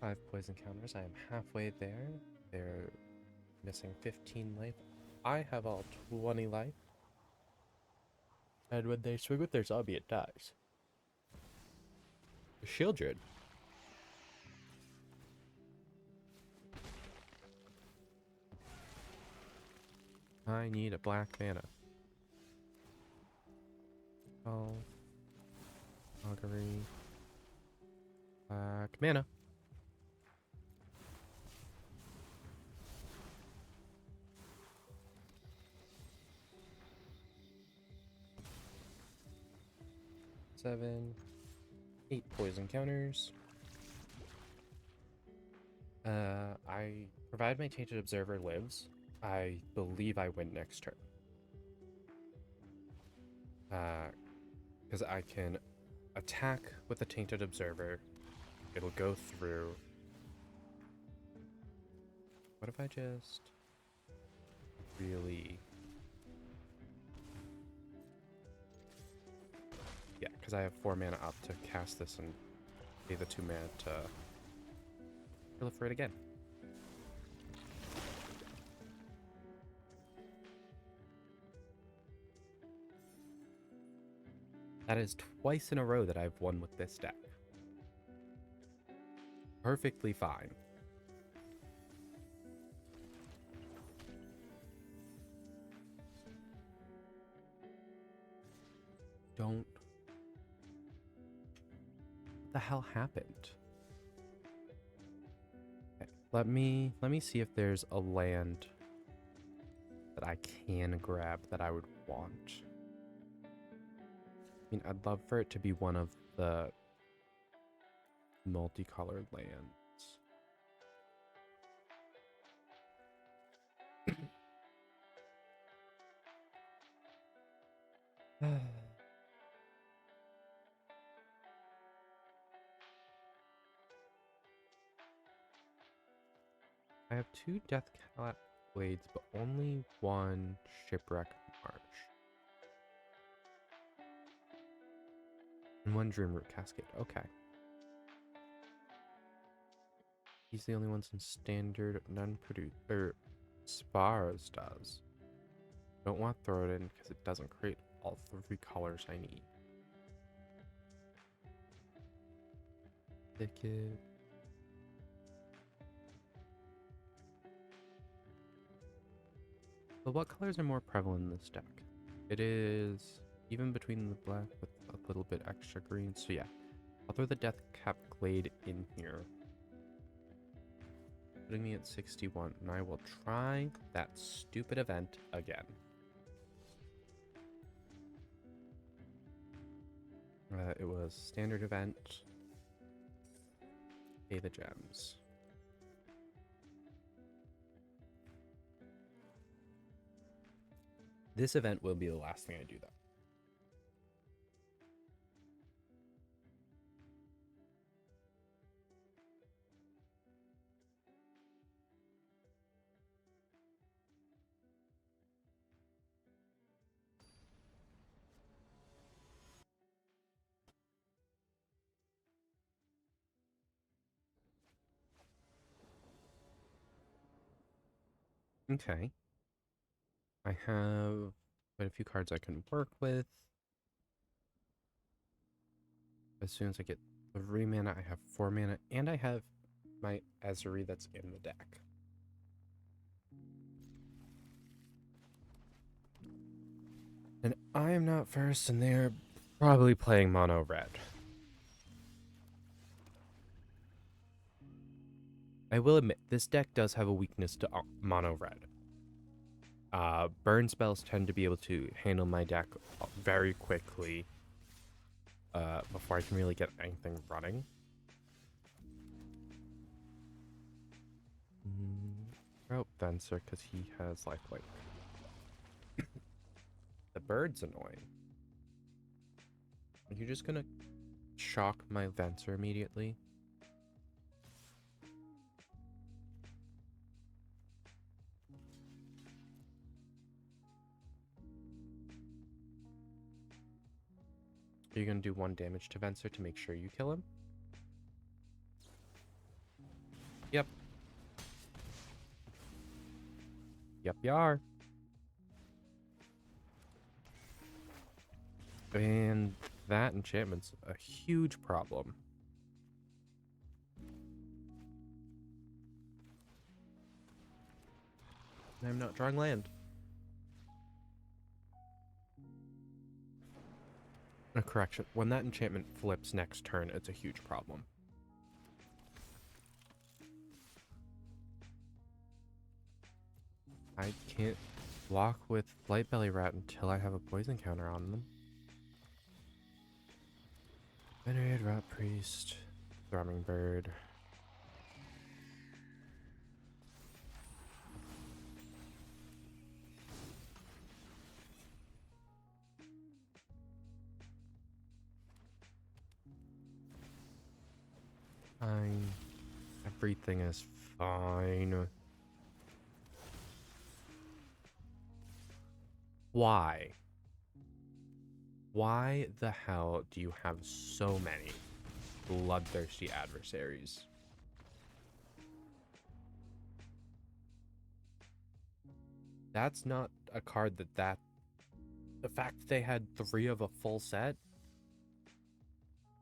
Five poison counters. I am halfway there. They're missing 15 life. I have all 20 life. And when they swing with their zombie, it dies. Shieldred. I need a black mana. Oh. Augury. Black mana. Seven. 8 poison counters. I provide my Tainted Observer lives. I believe I win next turn. Because I can attack with the Tainted Observer. It'll go through. What if I just really... Yeah, because I have 4 mana up to cast this and pay the 2 mana to proliferate again. That is twice in a row that I've won with this deck. Perfectly fine. Don't. What the hell happened? Okay, let me see if there's a land that I can grab that I would want. I mean, I'd love for it to be one of the multicolored lands. I have 2 Deathclap Blades, but only 1 Shipwreck March. And 1 Dreamroot Cascade. Okay. He's the only ones in standard, none produce, or Spars does. Don't want to throw it in because it doesn't create all 3 colors I need. Thicket. But what colors are more prevalent in this deck? It is even between the black with a little bit extra green. So yeah, I'll throw the Deathclap Glade in here, putting me at 61, and I will try that stupid event again. It was standard event. Pay the gems. This event will be the last thing I do, though. Okay. I have quite a few cards I can work with. As soon as I get 3 mana, I have 4 mana, and I have my Ezreal that's in the deck. And I am not first, and they're probably playing mono red. I will admit, this deck does have a weakness to mono red. Burn spells tend to be able to handle my deck very quickly before I can really get anything running. Oh, Venser, because he has lifelink. The bird's annoying. Are you just gonna shock my Venser immediately? Are you gonna do 1 damage to Venser to make sure you kill him? Yep. Yep, you are. And that enchantment's a huge problem. I'm not drawing land. A correction. When that enchantment flips next turn, it's a huge problem. I can't block with Blightbelly Rat until I have a poison counter on them. Venerated Rot Priest, Thrumming Bird. Fine. Everything is fine. Why? Why the hell do you have so many bloodthirsty adversaries? That's not a card that the fact that they had 3 of a full set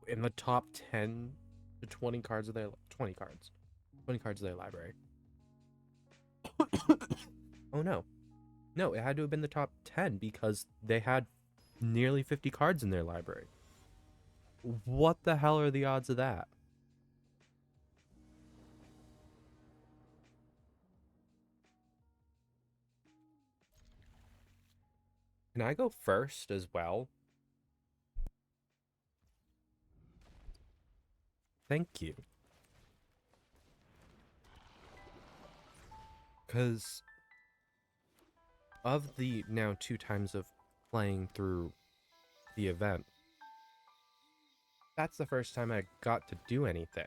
in the top 10 to 20 cards of their 20 cards. 20 cards of their library. Oh no. No, it had to have been the top 10 because they had nearly 50 cards in their library. What the hell are the odds of that? Can I go first as well? Thank you. Because of the now 2 times of playing through the event, that's the first time I got to do anything.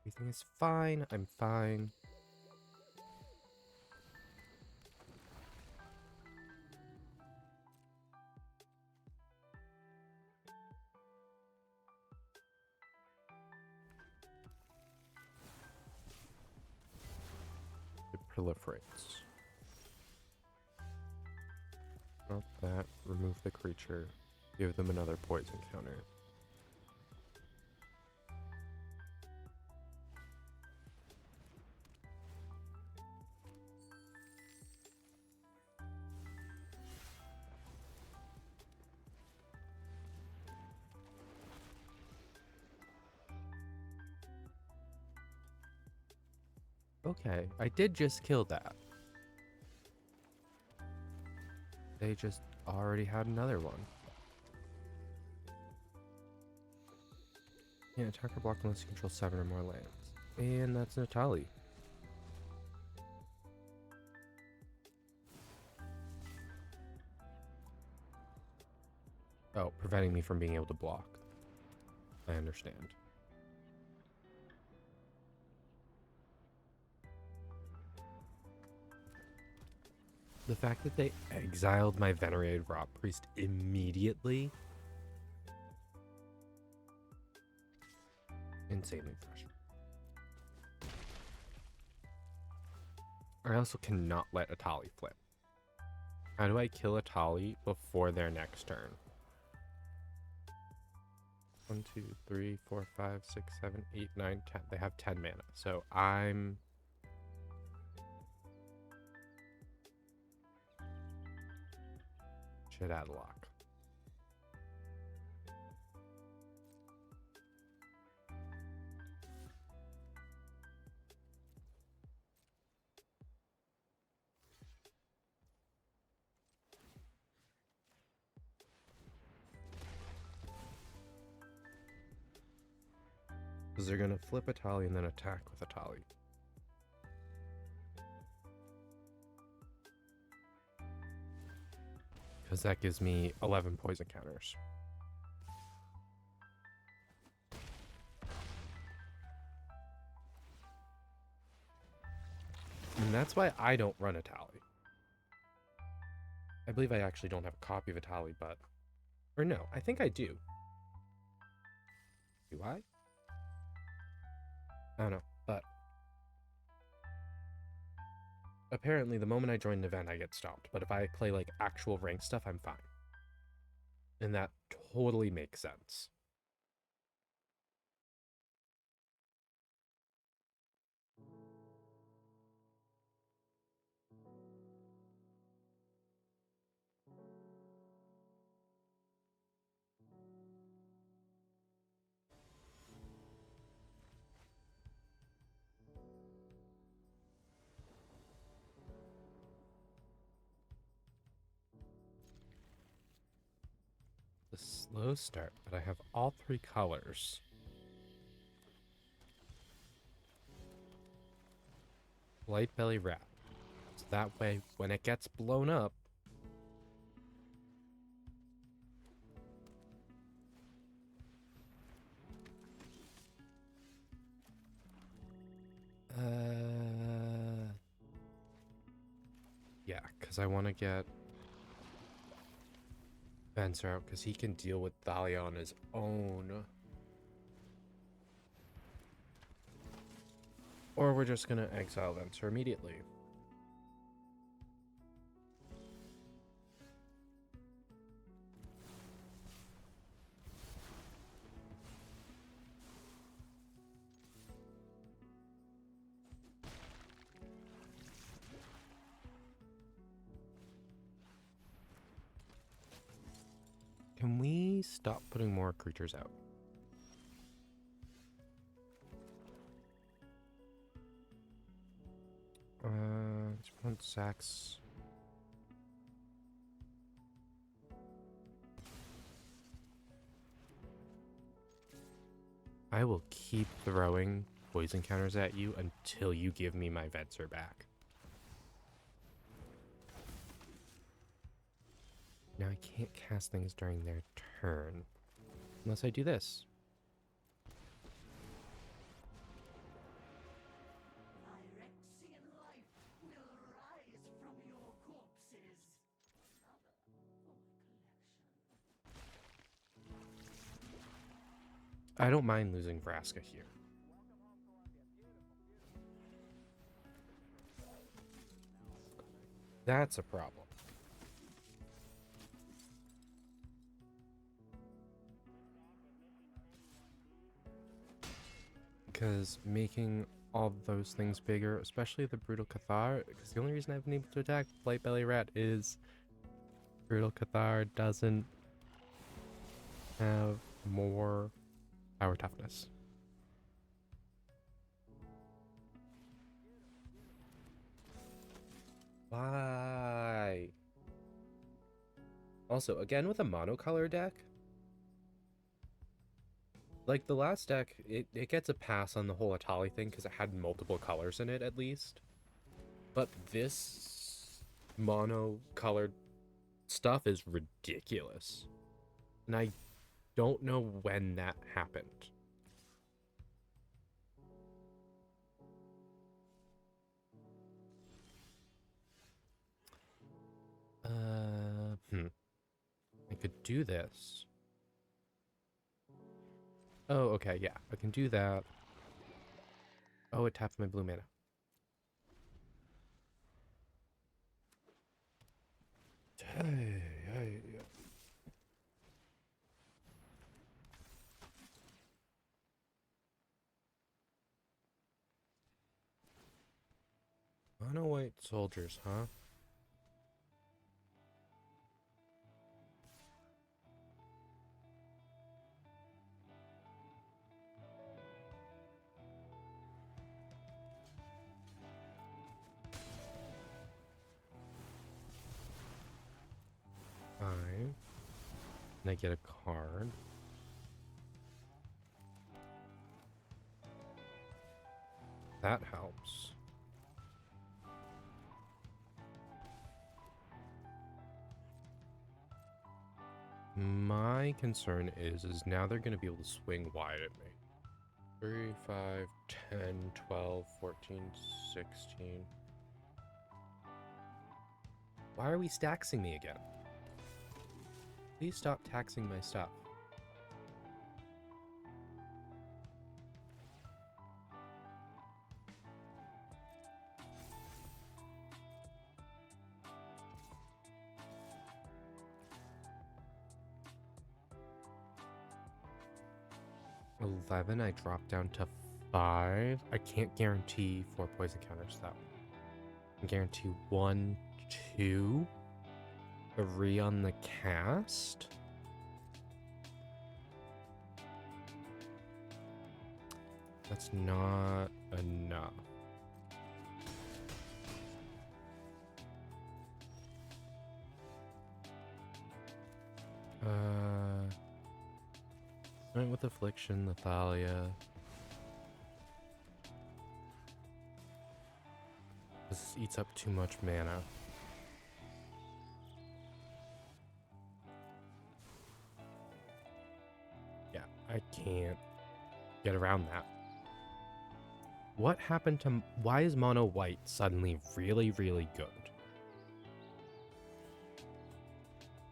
Everything is fine. I'm fine. It proliferates. Not that. Remove the creature. Give them another poison counter. Okay, I did just kill that. They just already had another one. Can't attack or block unless you control 7 or more lands. And that's Natali. Oh, preventing me from being able to block. I understand. The fact that they exiled my Venerated Rot Priest immediately. Insanely frustrating. I also cannot let Atali flip. How do I kill a Tali before their next turn? 1, 2, 3, 4, 5, 6, 7, 8, 9, 10. They have 10 mana. So I'm... should add lock. Because they're going to flip a Tali and then attack with a Tali. Because that gives me 11 poison counters. And that's why I don't run a Tali. I believe I actually don't have a copy of a Tali, but... or no, I think I do. Do I? I don't know, but... apparently the moment I join an event, I get stopped. But if I play, like, actual ranked stuff, I'm fine. And that totally makes sense. The slow start, but I have all 3 colors. Light belly rat. So that way, when it gets blown up, yeah, because I want to get Venser out because he can deal with Thalia on his own. Or we're just going to exile Venser immediately. Can we stop putting more creatures out? Let's put sacks. I will keep throwing poison counters at you until you give me my Venser back. Now I can't cast things during their turn. Unless I do this. I don't mind losing Vraska here. That's a problem. Because making all those things bigger, especially the Brutal Cathar, because the only reason I've been able to attack Light Belly Rat is Brutal Cathar doesn't have more power toughness. Why? Also, again with a monocolor deck, like the last deck, it gets a pass on the whole Atali thing because it had multiple colors in it at least. But this mono-colored stuff is ridiculous. And I don't know when that happened. I could do this. Oh, okay, yeah. I can do that. Oh, it tapped my blue mana. Hey, hey. Mono white soldiers, huh? Fine. Can I get a card? That helps. My concern is now they're going to be able to swing wide at me. 3, 5, 10, 12, 14, 16. Why are we taxing me again? Please stop taxing my stuff. $11, I dropped down to 5. I can't guarantee 4 poison counters though. I can guarantee 1, 2, 3 on the cast. That's not enough. Went with Affliction, Nathalia. This eats up too much mana. Yeah, I can't get around that. What happened to... Why is mono white suddenly really, really good?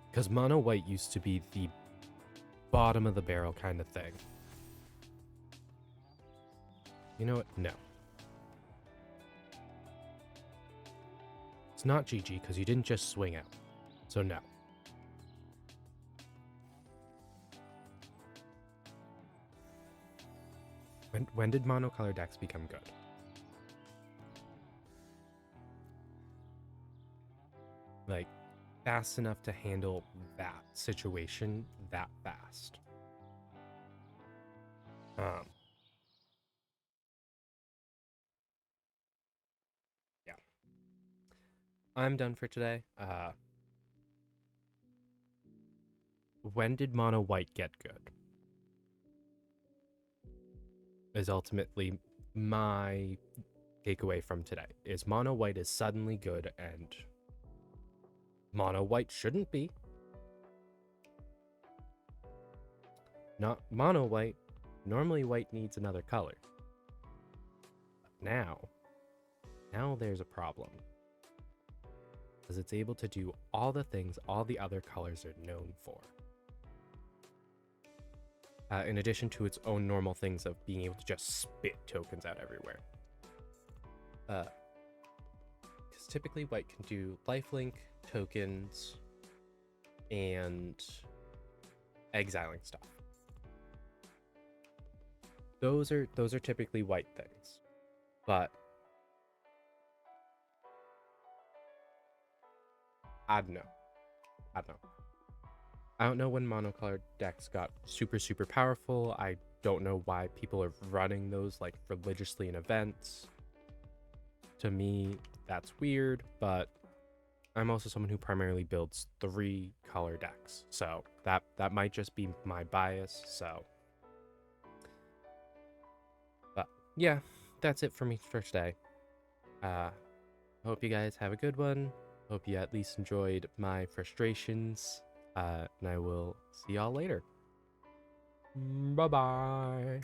Because mono white used to be the bottom of the barrel kind of thing. You know what? No. It's not GG because you didn't just swing out. So no. When did monocolor decks become good? Like, fast enough to handle that situation that fast. Yeah. I'm done for today. When did mono white get good? Is ultimately my takeaway from today. Is mono white is suddenly good and mono white shouldn't be. Not mono white. Normally white needs another color. But now there's a problem. Because it's able to do all the things all the other colors are known for. In addition to its own normal things of being able to just spit tokens out everywhere. Because typically white can do lifelink, tokens, and exiling stuff. Those are typically white things. But I don't know. I don't know when monocolored decks got super, super powerful. I don't know why people are running those like religiously in events. To me, that's weird, but I'm also someone who primarily builds 3 color decks. So that might just be my bias, so. But yeah, that's it for me for today. Hope you guys have a good one. Hope you at least enjoyed my frustrations. And I will see y'all later. Bye-bye.